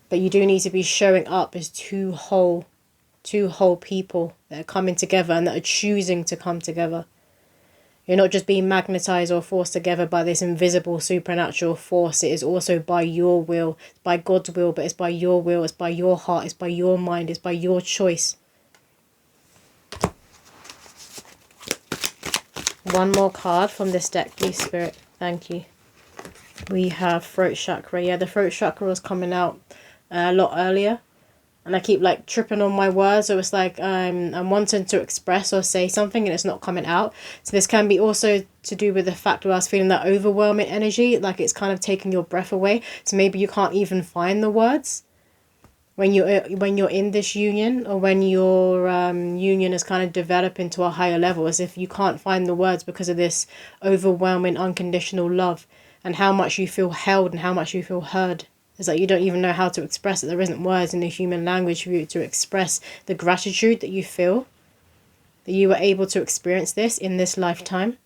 But you do need to be showing up as two whole people that are coming together and that are choosing to come together. You're not just being magnetized or forced together by this invisible supernatural force. It is also by your will, it's by God's will, but it's by your will, it's by your heart, it's by your mind, it's by your choice. One more card from this deck, please, Spirit. Thank you. We have throat chakra. Yeah, the throat chakra was coming out a lot earlier. And I keep like tripping on my words, so it's like I'm wanting to express or say something and it's not coming out. So this can be also to do with the fact where I was feeling that overwhelming energy, like it's kind of taking your breath away. So maybe you can't even find the words when you're in this union, or when your union is kind of developing to a higher level, as if you can't find the words because of this overwhelming unconditional love and how much you feel held and how much you feel heard. It's like you don't even know how to express it. There isn't words in the human language for you to express the gratitude that you feel, that you were able to experience this in this lifetime.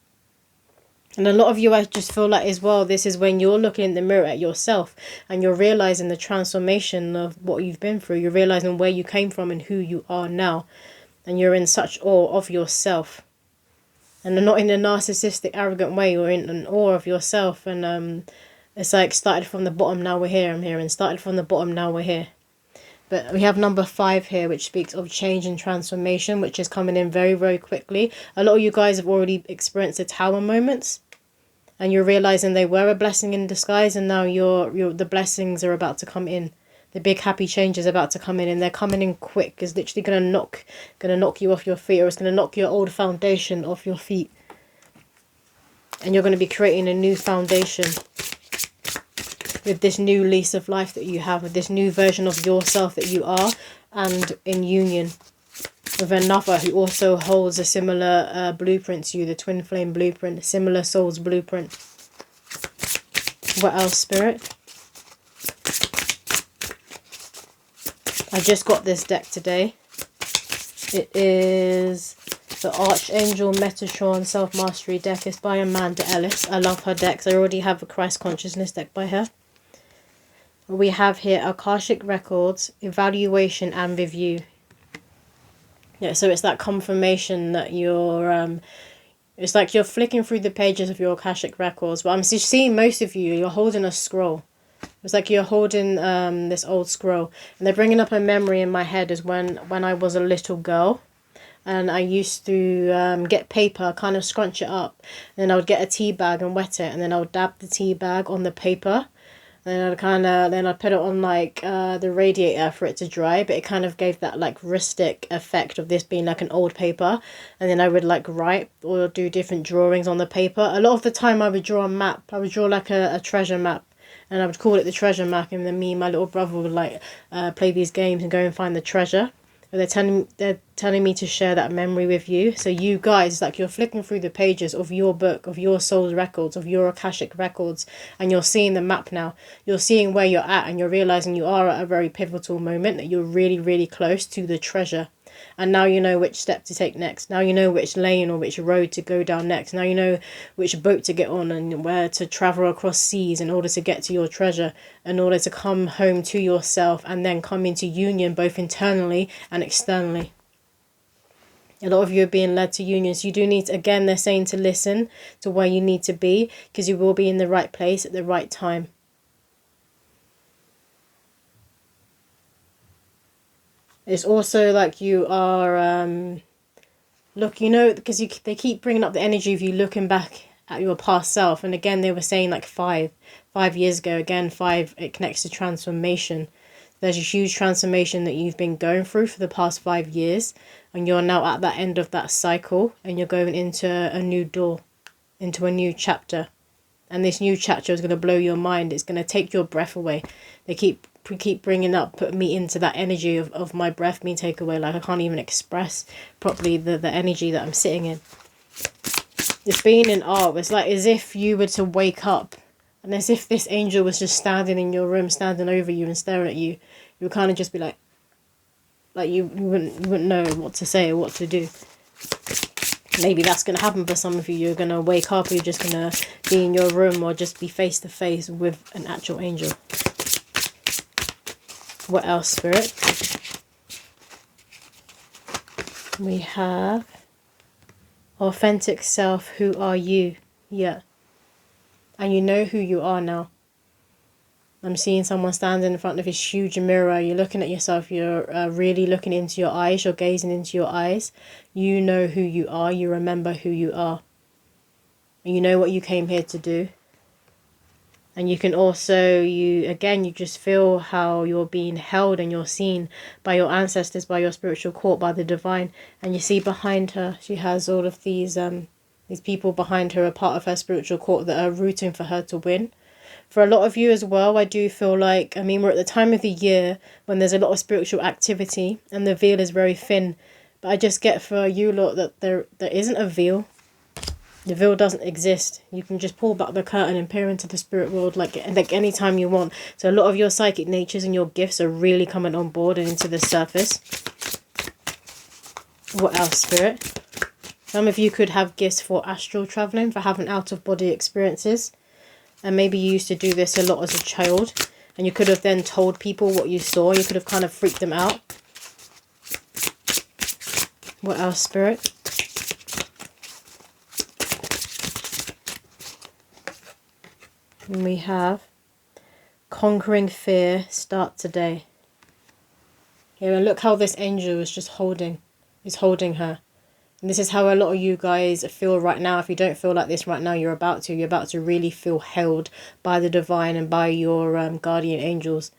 And a lot of you, I just feel like as well, this is when you're looking in the mirror at yourself and you're realizing the transformation of what you've been through. You're realizing where you came from and who you are now. And you're in such awe of yourself. And not in a narcissistic, arrogant way. You're in an awe of yourself. And it's like started from the bottom, now we're here. I'm here, and started from the bottom, now we're here. But we have number 5 here, which speaks of change and transformation, which is coming in very, very quickly. A lot of you guys have already experienced the tower moments, and you're realizing they were a blessing in disguise, and now the blessings are about to come in. The big happy change is about to come in, and they're coming in quick. It's literally gonna knock you off your feet, or it's gonna knock your old foundation off your feet, and you're gonna be creating a new foundation. With this new lease of life that you have, with this new version of yourself that you are, and in union with another who also holds a similar blueprint to you, the twin flame blueprint, a similar soul's blueprint. What else, Spirit? I just got this deck today. It is the Archangel Metatron Self-Mastery deck. It's by Amanda Ellis. I love her decks. I already have a Christ Consciousness deck by her. We have here Akashic Records, Evaluation and Review. Yeah, so it's that confirmation that you're, it's like you're flicking through the pages of your Akashic Records. But I'm just seeing most of you, you're holding a scroll. It's like you're holding this old scroll, and they're bringing up a memory in my head is when I was a little girl, and I used to get paper, kind of scrunch it up, and then I would get a tea bag and wet it, and then I would dab the tea bag on the paper, and then I'd put it on like the radiator for it to dry, but it kind of gave that like rustic effect of this being like an old paper, and then I would like write or do different drawings on the paper. A lot of the time I would draw a map. I would draw like a treasure map, and I would call it the treasure map, and then me and my little brother would like play these games and go and find the treasure. But they're telling me to share that memory with you. So you guys, like, you're flipping through the pages of your book, of your soul's records, of your Akashic records, and you're seeing the map now. You're seeing where you're at, and you're realizing you are at a very pivotal moment, that you're really, really close to the treasure. And now you know which step to take next. Now you know which lane or which road to go down next. Now you know which boat to get on and where to travel across seas in order to get to your treasure, in order to come home to yourself and then come into union both internally and externally. A lot of you are being led to union. So you do need to, again, they're saying to listen to where you need to be, because you will be in the right place at the right time. It's also like you are, look, you know, because they keep bringing up the energy of you looking back at your past self. And again, they were saying like 5 years ago. Again, 5, it connects to transformation. There's a huge transformation that you've been going through for the past 5 years. And you're now at that end of that cycle. And you're going into a new door, into a new chapter. And this new chapter is going to blow your mind. It's going to take your breath away. They keep bringing up, put me into that energy of my breath being taken away. Like I can't even express properly the energy that I'm sitting in. It's being in awe. It's like as if you were to wake up, and as if this angel was just standing in your room, standing over you and staring at you. You would kind of just be like you wouldn't know what to say or what to do. Maybe that's going to happen for some of you. You're going to wake up, or you're just going to be in your room, or just be face to face with an actual angel. What else, Spirit? We have authentic self. Who are you? Yeah. And you know who you are now. I'm seeing someone standing in front of this huge mirror. You're looking at yourself. You're really looking into your eyes. You're gazing into your eyes. You know who you are. You remember who you are. You know what you came here to do. And you can also, you just feel how you're being held and you're seen by your ancestors, by your spiritual court, by the divine. And you see behind her, she has all of these people behind her, a part of her spiritual court, that are rooting for her to win. For a lot of you as well, I do feel like, we're at the time of the year when there's a lot of spiritual activity and the veil is very thin. But I just get for you lot that there isn't a veil. The veil doesn't exist. You can just pull back the curtain and peer into the spirit world like any time you want. So a lot of your psychic natures and your gifts are really coming on board and into the surface. What else, Spirit? Some of you could have gifts for astral traveling, for having out-of-body experiences. And maybe you used to do this a lot as a child. And you could have then told people what you saw. You could have kind of freaked them out. What else, Spirit? And we have conquering fear, start today. Yeah, and look how this angel is just holding her. And this is how a lot of you guys feel right now. If you don't feel like this right now, you're about to really feel held by the divine and by your guardian angels.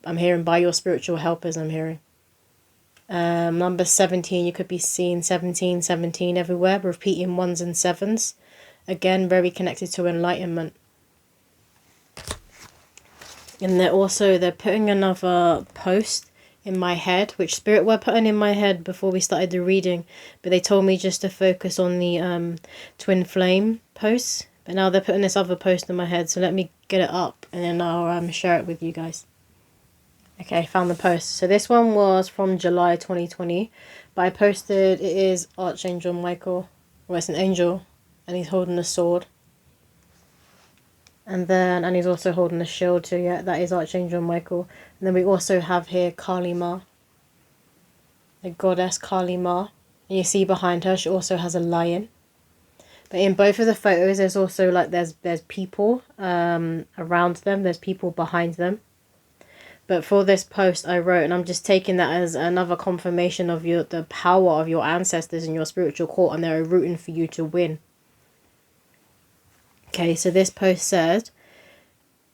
I'm hearing by your spiritual helpers, I'm hearing. Number 17, you could be seeing 17 everywhere, repeating 1s and 7s. Again, very connected to enlightenment. And they're putting another post in my head, which Spirit were putting in my head before we started the reading, but they told me just to focus on the Twinflame posts. But now they're putting this other post in my head, so let me get it up and then I'll share it with you guys. Okay, I found the post. So this one was from July 2020, but I posted, it is Archangel Michael, well, it's an angel, and he's holding a sword. And he's also holding a shield too. Yeah, that is Archangel Michael. And then we also have here Kali Ma, the goddess Kali Ma. And you see behind her, she also has a lion. But in both of the photos, there's also like there's people around them. There's people behind them. But for this post I wrote, and I'm just taking that as another confirmation of the power of your ancestors in your spiritual court, and they're rooting for you to win. Okay, so this post said,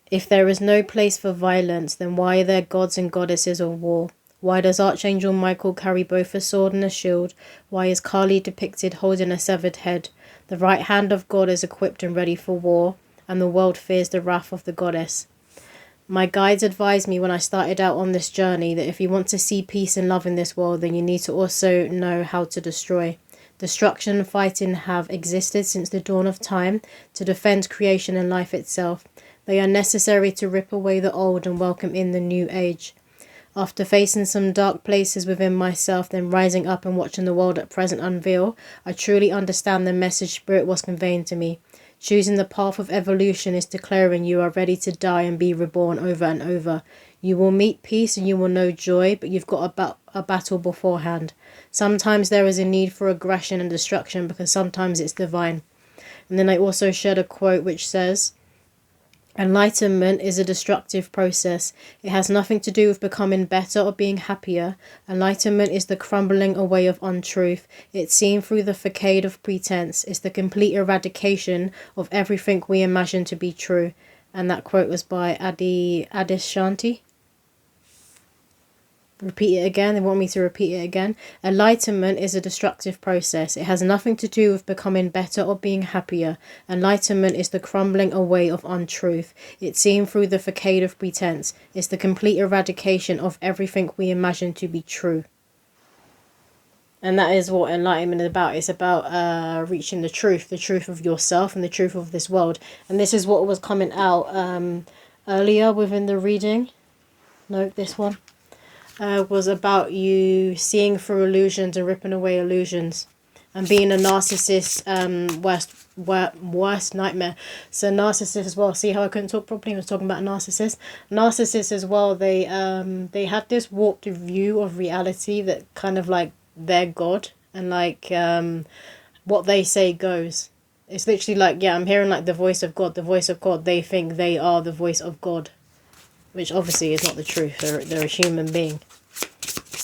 if there is no place for violence, then why are there gods and goddesses of war? Why does Archangel Michael carry both a sword and a shield? Why is Kali depicted holding a severed head? The right hand of God is equipped and ready for war, and the world fears the wrath of the goddess. My guides advised me when I started out on this journey that if you want to see peace and love in this world, then you need to also know how to destroy. Destruction and fighting have existed since the dawn of time to defend creation and life itself. They are necessary to rip away the old and welcome in the new age. After facing some dark places within myself, then rising up and watching the world at present unveil, I truly understand the message Spirit was conveying to me. Choosing the path of evolution is declaring you are ready to die and be reborn over and over. You will meet peace and you will know joy, but you've got a battle beforehand. Sometimes there is a need for aggression and destruction because sometimes it's divine. And then I also shared a quote which says, enlightenment is a destructive process. It has nothing to do with becoming better or being happier. Enlightenment is the crumbling away of untruth. It's seen through the facade of pretense. It's the complete eradication of everything we imagine to be true. And that quote was by Adishanti. Repeat it again. They want me to repeat it again. Enlightenment is a destructive process. It has nothing to do with becoming better or being happier. Enlightenment is the crumbling away of untruth. It's seen through the facade of pretense. It's the complete eradication of everything we imagine to be true. And that is what enlightenment is about. It's about reaching the truth of yourself and the truth of this world. And this is what was coming out earlier within the reading. No, this one. Was about you seeing through illusions and ripping away illusions, and being a narcissist, worst nightmare. So narcissists as well. See how I couldn't talk properly? I was talking about narcissists. Narcissists as well. They have this warped view of reality that kind of like they're God, and like what they say goes. It's literally like, yeah, I'm hearing like the voice of God. The voice of God. They think they are the voice of God, which obviously is not the truth. They're a human being.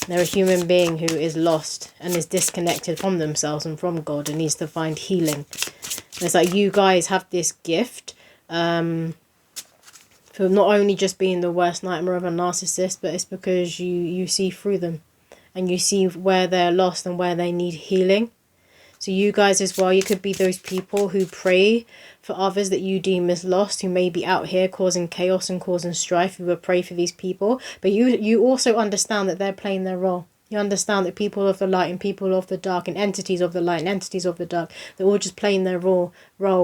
They're a human being who is lost and is disconnected from themselves and from God and needs to find healing. And it's like you guys have this gift for not only just being the worst nightmare of a narcissist, but it's because you see through them and you see where they're lost and where they need healing. So you guys as well, you could be those people who pray for others that you deem as lost, who may be out here causing chaos and causing strife. You will pray for these people. But you also understand that they're playing their role. You understand that people of the light and people of the dark and entities of the light and entities of the dark, they're all just playing their role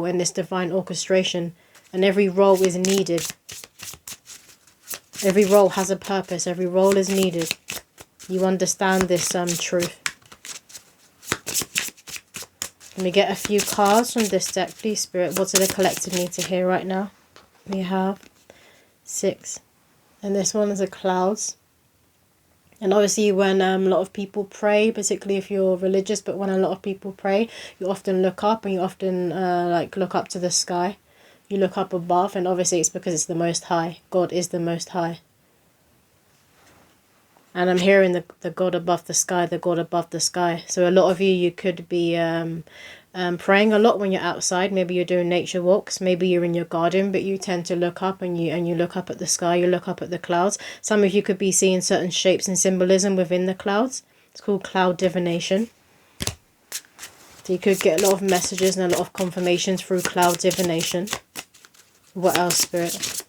in this divine orchestration. And every role is needed. Every role has a purpose. Every role is needed. You understand this truth. Let me get a few cards from this deck, please, Spirit. What do the collective need to hear right now? We have 6. And this one is the clouds. And obviously when a lot of people pray, particularly if you're religious, but when a lot of people pray, you often look up and you often look up to the sky. You look up above, and obviously it's because it's the Most High. God is the Most High. And I'm hearing the God above the sky, the God above the sky. So a lot of you could be praying a lot when you're outside. Maybe you're doing nature walks. Maybe you're in your garden, but you tend to look up and you look up at the sky. You look up at the clouds. Some of you could be seeing certain shapes and symbolism within the clouds. It's called cloud divination. So you could get a lot of messages and a lot of confirmations through cloud divination. What else, Spirit?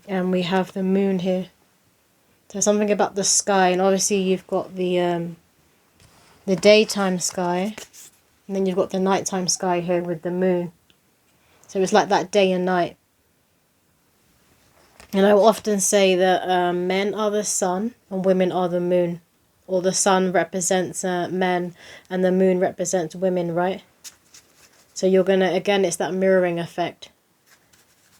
And we have the moon here. There's something about the sky, and obviously you've got the daytime sky, and then you've got the nighttime sky here with the moon. So it's like that day and night. And I will often say that men are the sun and women are the moon. Or the sun represents men and the moon represents women, right? So you're going to, again, it's that mirroring effect.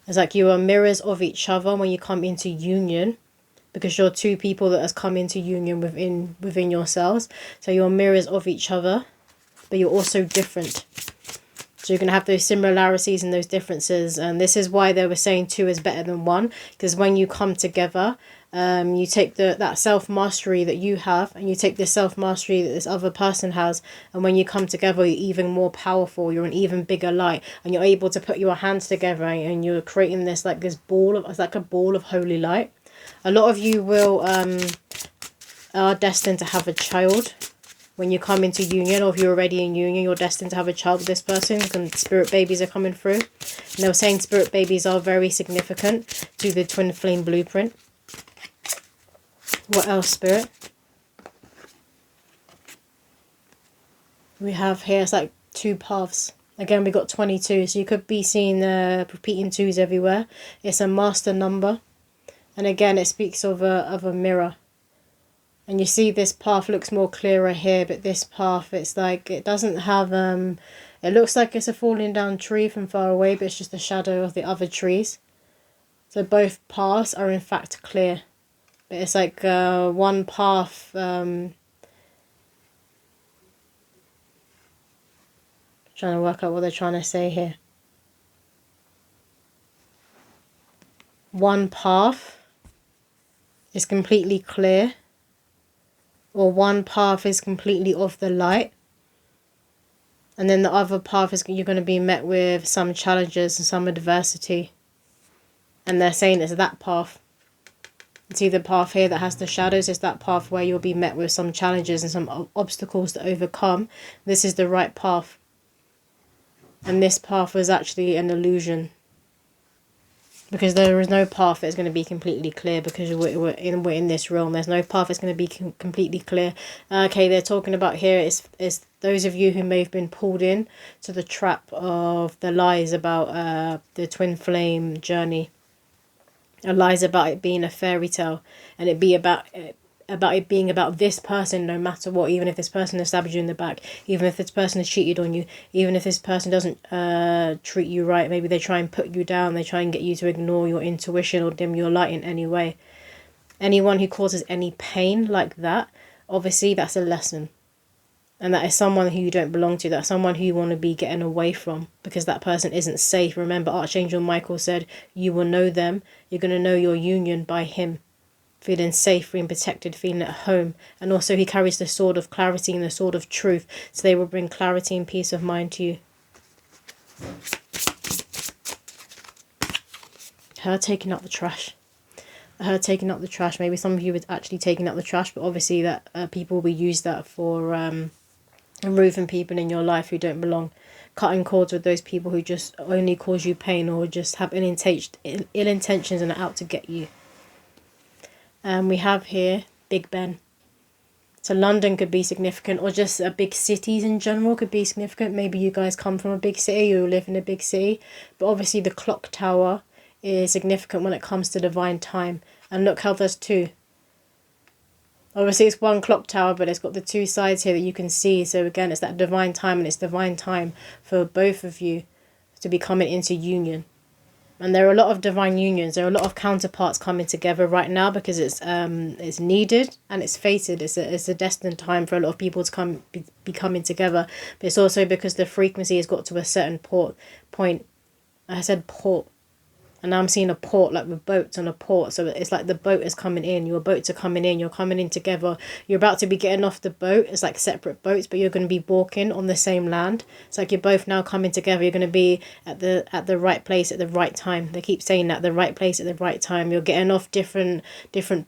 It's like you are mirrors of each other when you come into union. Because you're two people that has come into union within yourselves. So you're mirrors of each other. but you're also different. So you're going to have those similarities and those differences. And this is why they were saying 2 is better than 1. Because when you come together, you take that self-mastery that you have, and you take the self-mastery that this other person has. And when you come together, you're even more powerful. You're an even bigger light. And you're able to put your hands together, and you're creating this, like this ball of, it's like a ball of holy light. A lot of you will, are destined to have a child. When you come into union, or if you're already in union, you're destined to have a child with this person, and spirit babies are coming through. And they were saying spirit babies are very significant to the twin flame blueprint. What else, Spirit? We have here, it's like 2 paths. Again, we got 22, so you could be seeing repeating 2s everywhere. It's a master number. And again, it speaks of a mirror. And you see this path looks more clearer here, but this path, it's like, it doesn't have, it looks like it's a falling down tree from far away, but it's just the shadow of the other trees. So both paths are in fact clear. But it's like one path, trying to work out what they're trying to say here. One path is completely clear, or one path is completely off the light, and then the other path is you're going to be met with some challenges and some adversity. And they're saying it's that path. See the path here that has the shadows, is that path where you'll be met with some challenges and some obstacles to overcome. This is the right path. And this path was actually an illusion. Because there is no path that's going to be completely clear, because we're in this realm. There's no path that's going to be completely clear. Okay, they're talking about here is those of you who may have been pulled in to the trap of the lies about the twin flame journey. Lies about it being a fairy tale, and it be about it being about this person no matter what, even if this person has stabbed you in the back, even if this person has cheated on you, even if this person doesn't treat you right, maybe they try and put you down, they try and get you to ignore your intuition or dim your light in any way. Anyone who causes any pain like that, obviously that's a lesson. And that is someone who you don't belong to. That's someone who you want to be getting away from, because that person isn't safe. Remember, Archangel Michael said, you will know them. You're going to know your union by him. Feeling safe, feeling protected, feeling at home. And also he carries the sword of clarity and the sword of truth. So they will bring clarity and peace of mind to you. Her taking out the trash. Her taking out the trash. Maybe some of you are actually taking out the trash, but obviously that people will use that for removing people in your life who don't belong. Cutting cords with those people who just only cause you pain, or just have ill intentions and are out to get you. We have here Big Ben. So London could be significant, or just big cities in general could be significant. Maybe you guys come from a big city, you live in a big city. But obviously the clock tower is significant when it comes to divine time. And look how there's 2. Obviously it's one clock tower, but it's got the 2 sides here that you can see. So again, it's that divine time, and it's divine time for both of you to be coming into union. And there are a lot of divine unions. There are a lot of counterparts coming together right now, because it's needed and it's fated. It's a destined time for a lot of people to be coming together. But it's also because the frequency has got to a certain point. I said port. And now I'm seeing a port, like with boats on a port. So it's like the boat is coming in. Your boats are coming in. You're coming in together. You're about to be getting off the boat. It's like separate boats, but you're going to be walking on the same land. It's like you're both now coming together. You're going to be at the right place at the right time. They keep saying that, the right place at the right time. You're getting off different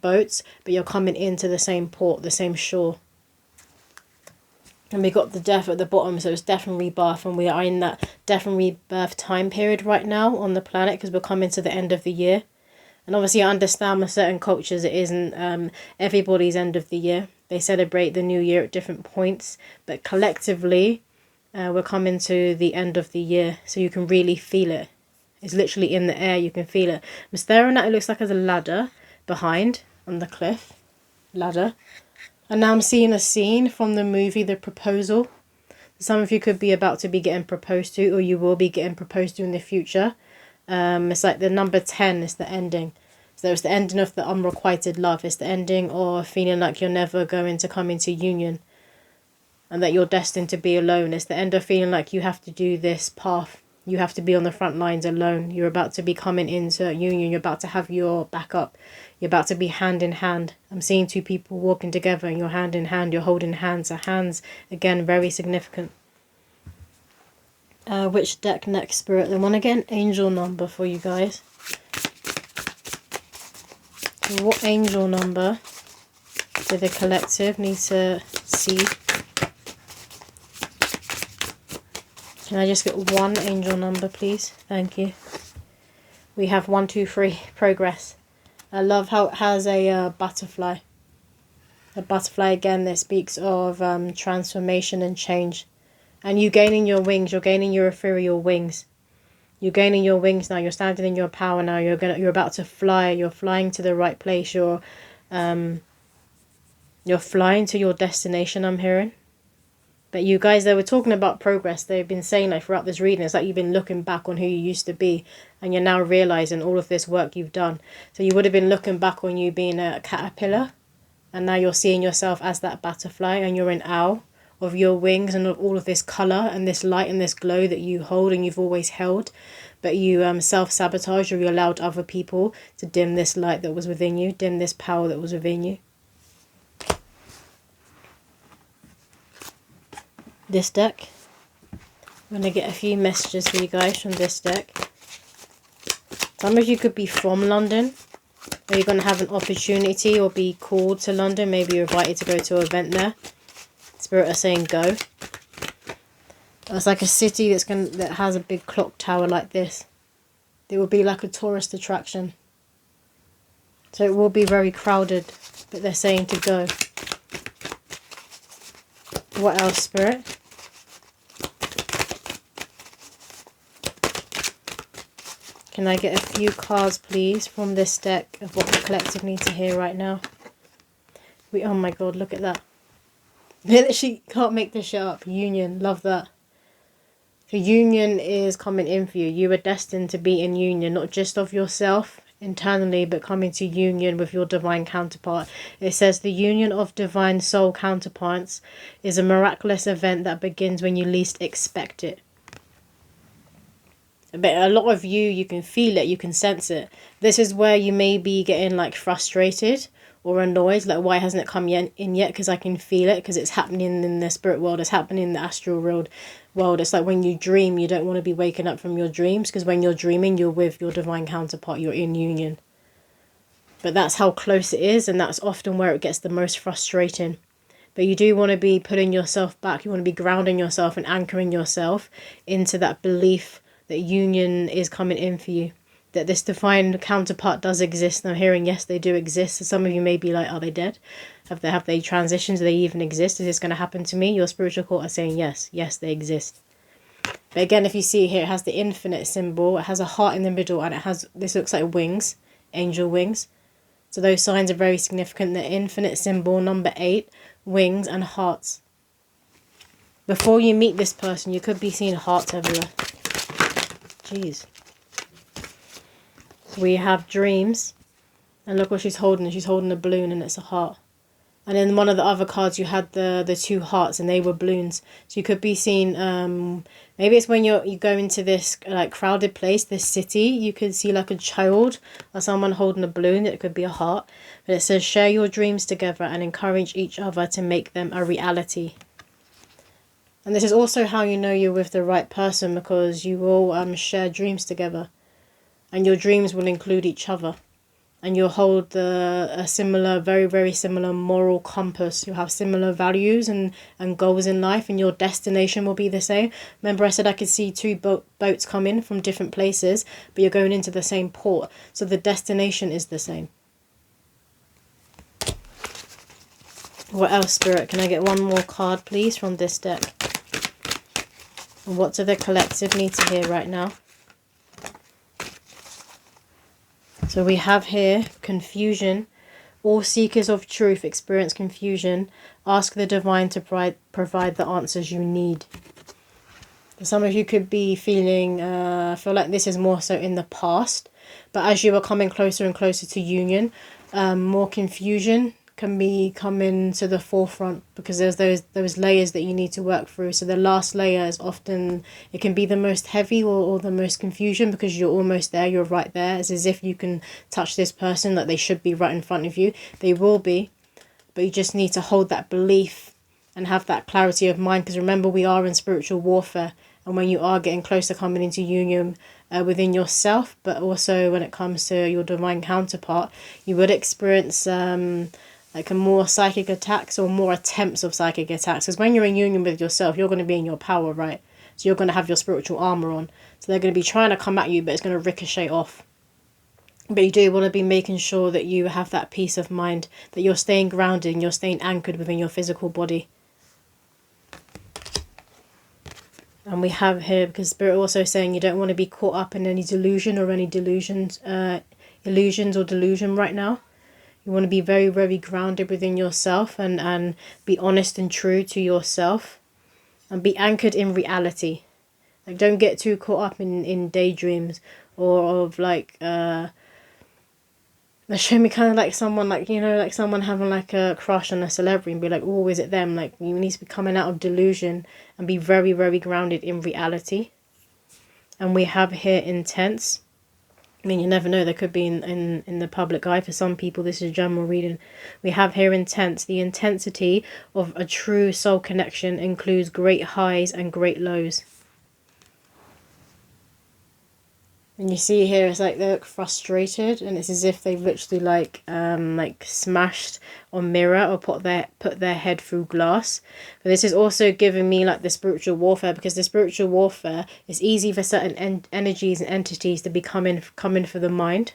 boats, but you're coming into the same port, the same shore. And we got the death at the bottom, so it's death and rebirth, and we are in that death and rebirth time period right now on the planet, because we're coming to the end of the year. And obviously I understand with certain cultures it isn't everybody's end of the year. They celebrate the new year at different points, but collectively we're coming to the end of the year, so you can really feel it. It's literally in the air, you can feel it. I'm staring at it, looks like there's a ladder behind on the cliff. Ladder. And now I'm seeing a scene from the movie The Proposal. Some of you could be about to be getting proposed to, or you will be getting proposed to in the future. It's like the number 10 is the ending. So it's the ending of the unrequited love. It's the ending of feeling like you're never going to come into union. and that you're destined to be alone. It's the end of feeling like you have to do this path. You have to be on the front lines alone. You're about to be coming into union. You're about to have your backup. You're about to be hand in hand. I'm seeing two people walking together and you're hand in hand. You're holding hands. So hands, again, very significant. Which deck next, Spirit? The one again, angel number for you guys. So what angel number do the collective need to see? Can I just get one angel number, please? Thank you. We have 1, 2, 3, progress. I love how it has a butterfly. A butterfly, again, that speaks of transformation and change. And you gaining your wings. You're gaining your ethereal wings. You're gaining your wings now. You're standing in your power now. You're about to fly. You're flying to the right place. You're flying to your destination, I'm hearing. But you guys, they were talking about progress. They've been saying like throughout this reading, it's like you've been looking back on who you used to be. And you're now realizing all of this work you've done. So you would have been looking back on you being a caterpillar. And now you're seeing yourself as that butterfly. And you're in awe of your wings and of all of this colour and this light and this glow that you hold and you've always held. But you self-sabotage, or you allowed other people to dim this light that was within you. Dim this power that was within you. This deck. I'm going to get a few messages for you guys from this deck. Some of you could be from London, or you're going to have an opportunity or be called to London. Maybe you're invited to go to an event there. Spirit are saying go. It's like a city that has a big clock tower like this. It will be like a tourist attraction. So it will be very crowded, but they're saying to go. What else, Spirit? Can I get a few cards, please, from this deck of what the collective needs to hear right now? Oh my god, look at that. She can't make this shit up. Union, love that. So union is coming in for you. You are destined to be in union, not just of yourself internally, but coming to union with your divine counterpart. It says the union of divine soul counterparts is a miraculous event that begins when you least expect it. But a lot of you can feel it, you can sense it. This is where you may be getting like frustrated or annoyed, like why hasn't it come in yet? Because I can feel it, because it's happening in the spirit world, it's happening in the astral world. It's like when you dream, you don't want to be waking up from your dreams, because when you're dreaming, you're with your divine counterpart, you're in union. But that's how close it is, and that's often where it gets the most frustrating. But you do want to be putting yourself back, you want to be grounding yourself and anchoring yourself into that belief that union is coming in for you, that this divine counterpart does exist. And I'm hearing, yes, they do exist. So some of you may be like, are they dead? Have they transitioned? Do they even exist? Is this going to happen to me? Your spiritual court are saying, yes, they exist. But again, if you see here, it has the infinite symbol. It has a heart in the middle, and it has, this looks like wings, angel wings. So those signs are very significant. The infinite symbol, number 8, wings and hearts. Before you meet this person, you could be seeing hearts everywhere. Jeez. We have dreams, and look what she's holding. She's holding a balloon, and it's a heart. And in one of the other cards, you had the 2 hearts, and they were balloons. So you could be seeing, maybe it's when you go into this like crowded place, this city, you could see like a child or someone holding a balloon. It could be a heart, but it says share your dreams together and encourage each other to make them a reality. And this is also how you know you're with the right person, because you will share dreams together. And your dreams will include each other. And you'll hold a similar, very, very similar moral compass. You'll have similar values and goals in life. And your destination will be the same. Remember I said I could see 2 boats come in from different places. But you're going into the same port. So the destination is the same. What else, Spirit? Can I get one more card, please, from this deck? What do the collective need to hear right now? So we have here confusion. All seekers of truth experience confusion. Ask the divine to provide the answers you need. Some of you could be feeling, feel like this is more so in the past. But as you are coming closer and closer to union, more confusion can be coming to the forefront, because there's those layers that you need to work through. So the last layer is often, it can be the most heavy, or the most confusion, because you're almost there, you're right there. It's as if you can touch this person, that they should be right in front of you. They will be, but you just need to hold that belief and have that clarity of mind, because remember, we are in spiritual warfare. And when you are getting closer, coming into union within yourself, but also when it comes to your divine counterpart, you would experience like a more psychic attacks, or more attempts of psychic attacks. Because when you're in union with yourself, you're going to be in your power, right? So you're going to have your spiritual armor on. So they're going to be trying to come at you, but it's going to ricochet off. But you do want to be making sure that you have that peace of mind, that you're staying grounded and you're staying anchored within your physical body. And we have here, because Spirit also saying you don't want to be caught up in any delusion, or any illusions or delusion right now. You want to be very, very grounded within yourself, and be honest and true to yourself, and be anchored in reality. Like, don't get too caught up in daydreams, or of like they show me kind of like someone, like, you know, like someone having like a crush on a celebrity and be like, oh, is it them? Like, you need to be coming out of delusion and be very, very grounded in reality. And we have here intense. I mean, you never know, there could be in the public eye. For some people, this is general reading. We have here intense. The intensity of a true soul connection includes great highs and great lows. And you see here, it's like they look frustrated, and it's as if they've literally like smashed or mirror, or put their head through glass. But this is also giving me like the spiritual warfare, because the spiritual warfare is easy for certain energies and entities to be coming for the mind.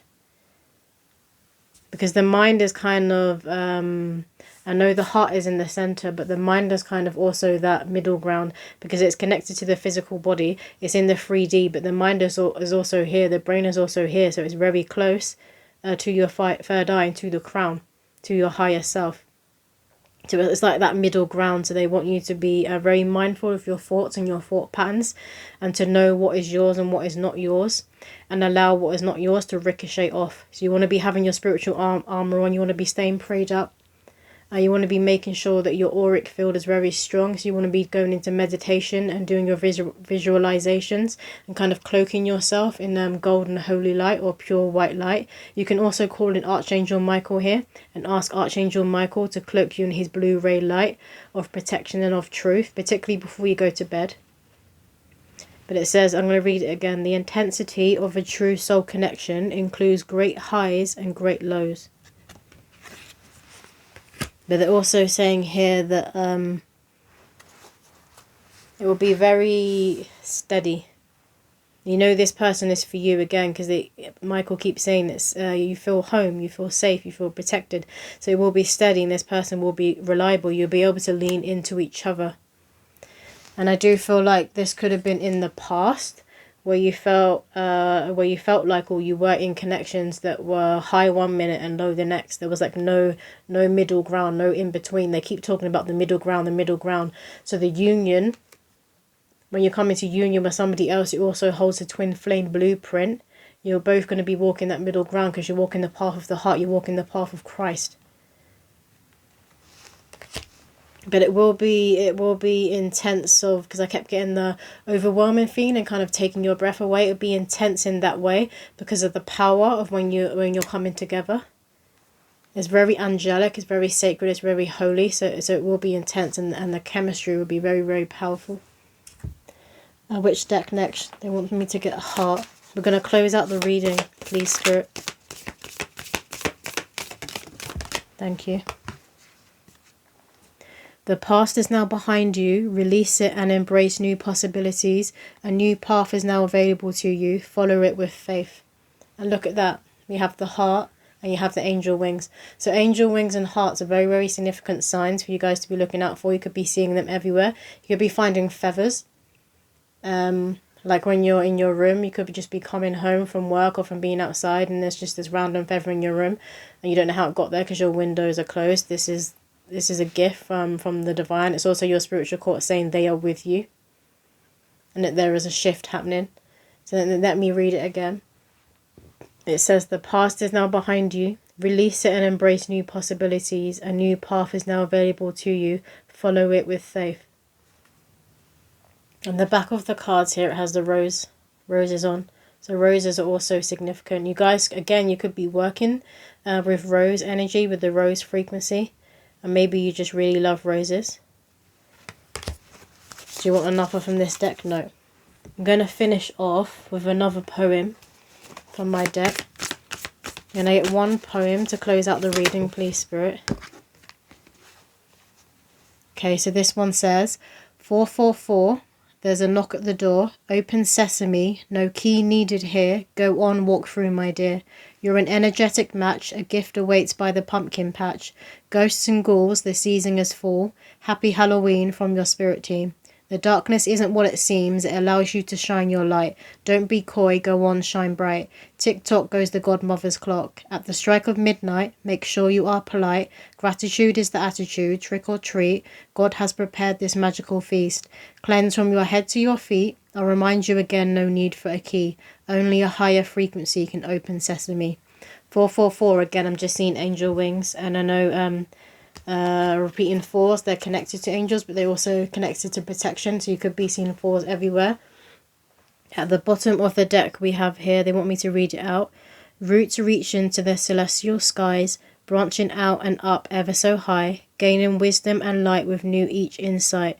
Because the mind is kind of, I know the heart is in the center, but the mind is kind of also that middle ground, because it's connected to the physical body. It's in the 3D, but the mind is also here. The brain is also here. So it's very close to your third eye, and to the crown, to your higher self. So it's like that middle ground. So they want you to be very mindful of your thoughts and your thought patterns, and to know what is yours and what is not yours, and allow what is not yours to ricochet off. So you want to be having your spiritual armor on. You want to be staying prayed up. You want to be making sure that your auric field is very strong. So you want to be going into meditation and doing your visualizations, and kind of cloaking yourself in golden holy light, or pure white light. You can also call in Archangel Michael here, and ask Archangel Michael to cloak you in his blue ray light of protection and of truth, particularly before you go to bed. But it says, I'm going to read it again. The intensity of a true soul connection includes great highs and great lows. But they're also saying here that it will be very steady. You know this person is for you, again, because Michael keeps saying this. You feel home, you feel safe, you feel protected. So it will be steady, and this person will be reliable. You'll be able to lean into each other. And I do feel like this could have been in the past, where you felt like, or you were in connections that were high 1 minute and low the next. There was like no middle ground, no in between. They keep talking about the middle ground. So the union, when you come into union with somebody else who also holds a twin flame blueprint, you're both going to be walking that middle ground, because you're walking the path of the heart. You're walking the path of Christ. But it will be intense, because I kept getting the overwhelming feeling and kind of taking your breath away. It'll be intense in that way, because of the power of when you're coming together. It's very angelic, it's very sacred, it's very holy. So it will be intense, and the chemistry will be very, very powerful. Which deck next? They want me to get a heart. We're going to close out the reading, please, Spirit. Thank you. The past is now behind you. Release it and embrace new possibilities. A new path is now available to you. Follow it with faith. And look at that. We have the heart and you have the angel wings. So angel wings and hearts are very, very significant signs for you guys to be looking out for. You could be seeing them everywhere. You could be finding feathers. Like when you're in your room, you could just be coming home from work or from being outside, and there's just this random feather in your room, and you don't know how it got there because your windows are closed. This is a gift from the divine. It's also your spiritual court saying they are with you, and that there is a shift happening. So let me read it again. It says, the past is now behind you. Release it and embrace new possibilities. A new path is now available to you. Follow it with faith. On the back of the cards here, it has the roses on. So roses are also significant. You guys, again, you could be working with rose energy, with the rose frequency. And maybe you just really love roses. Do you want another from this deck? No. I'm going to finish off with another poem from my deck. I'm going to get one poem to close out the reading, please, Spirit. Okay, so this one says, 444, there's a knock at the door. Open sesame, no key needed here. Go on, walk through, my dear. You're an energetic match, a gift awaits by the pumpkin patch. Ghosts and ghouls, the season is full. Happy Halloween from your spirit team. The darkness isn't what it seems, it allows you to shine your light. Don't be coy, go on, shine bright. Tick-tock goes the godmother's clock. At the strike of midnight, make sure you are polite. Gratitude is the attitude, trick or treat. God has prepared this magical feast. Cleanse from your head to your feet. I'll remind you again, no need for a key. Only a higher frequency can open sesame. 444, again, I'm just seeing angel wings. And I know repeating fours, they're connected to angels, but they're also connected to protection, so you could be seeing fours everywhere. At the bottom of the deck we have here, they want me to read it out. Roots reach into the celestial skies, branching out and up ever so high, gaining wisdom and light with new each insight.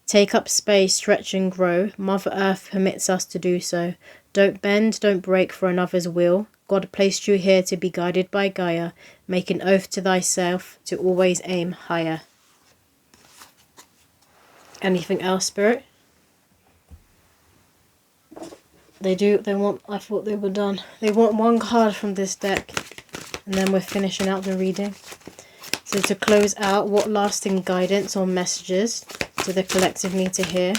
Take up space, stretch and grow. Mother Earth permits us to do so. Don't bend, don't break for another's will. God placed you here to be guided by Gaia. Make an oath to thyself to always aim higher. Anything else, Spirit? They want, I thought they were done. They want one card from this deck. And then we're finishing out the reading. So to close out, what lasting guidance or messages do the collective need to hear?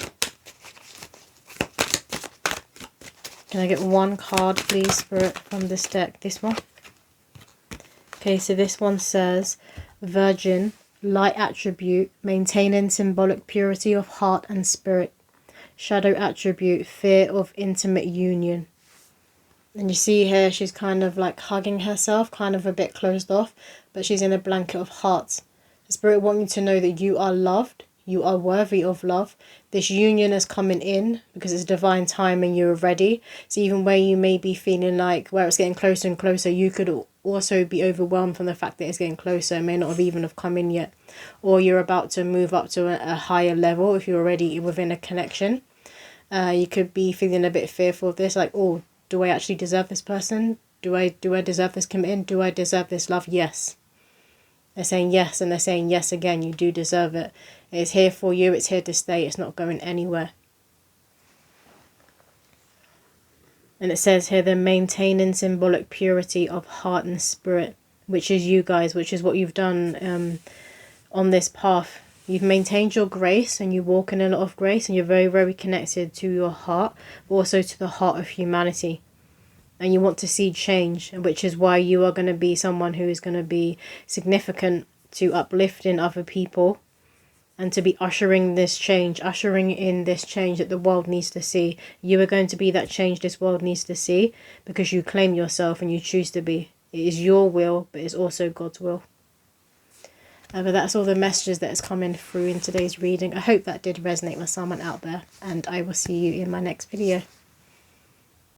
Can I get one card, please, Spirit, from this deck? This one. Okay, so this one says, Virgin, light attribute, maintaining symbolic purity of heart and spirit. Shadow attribute, fear of intimate union. And you see here, she's kind of like hugging herself, kind of a bit closed off, but she's in a blanket of hearts. The Spirit wants you to know that you are loved. You are worthy of love. This union is coming in because it's divine time and you're ready. So even where you may be feeling like where it's getting closer and closer, you could also be overwhelmed from the fact that it's getting closer. It may not have even have come in yet. Or you're about to move up to a higher level if you're already within a connection. You could be feeling a bit fearful of this, like, oh, do I actually deserve this person? Do I deserve this commitment? Do I deserve this love? Yes. They're saying yes, and they're saying yes again. You do deserve it. It's here for you. It's here to stay. It's not going anywhere. And it says here, the maintaining symbolic purity of heart and spirit, which is you guys, which is what you've done on this path. You've maintained your grace and you walk in a lot of grace and you're very, very connected to your heart, but also to the heart of humanity. And you want to see change, which is why you are going to be someone who is going to be significant to uplifting other people and to be ushering this change, ushering in this change that the world needs to see. You are going to be that change this world needs to see because you claim yourself and you choose to be. It is your will, but it's also God's will. But that's all the messages that is coming through in today's reading. I hope that did resonate with someone out there, and I will see you in my next video.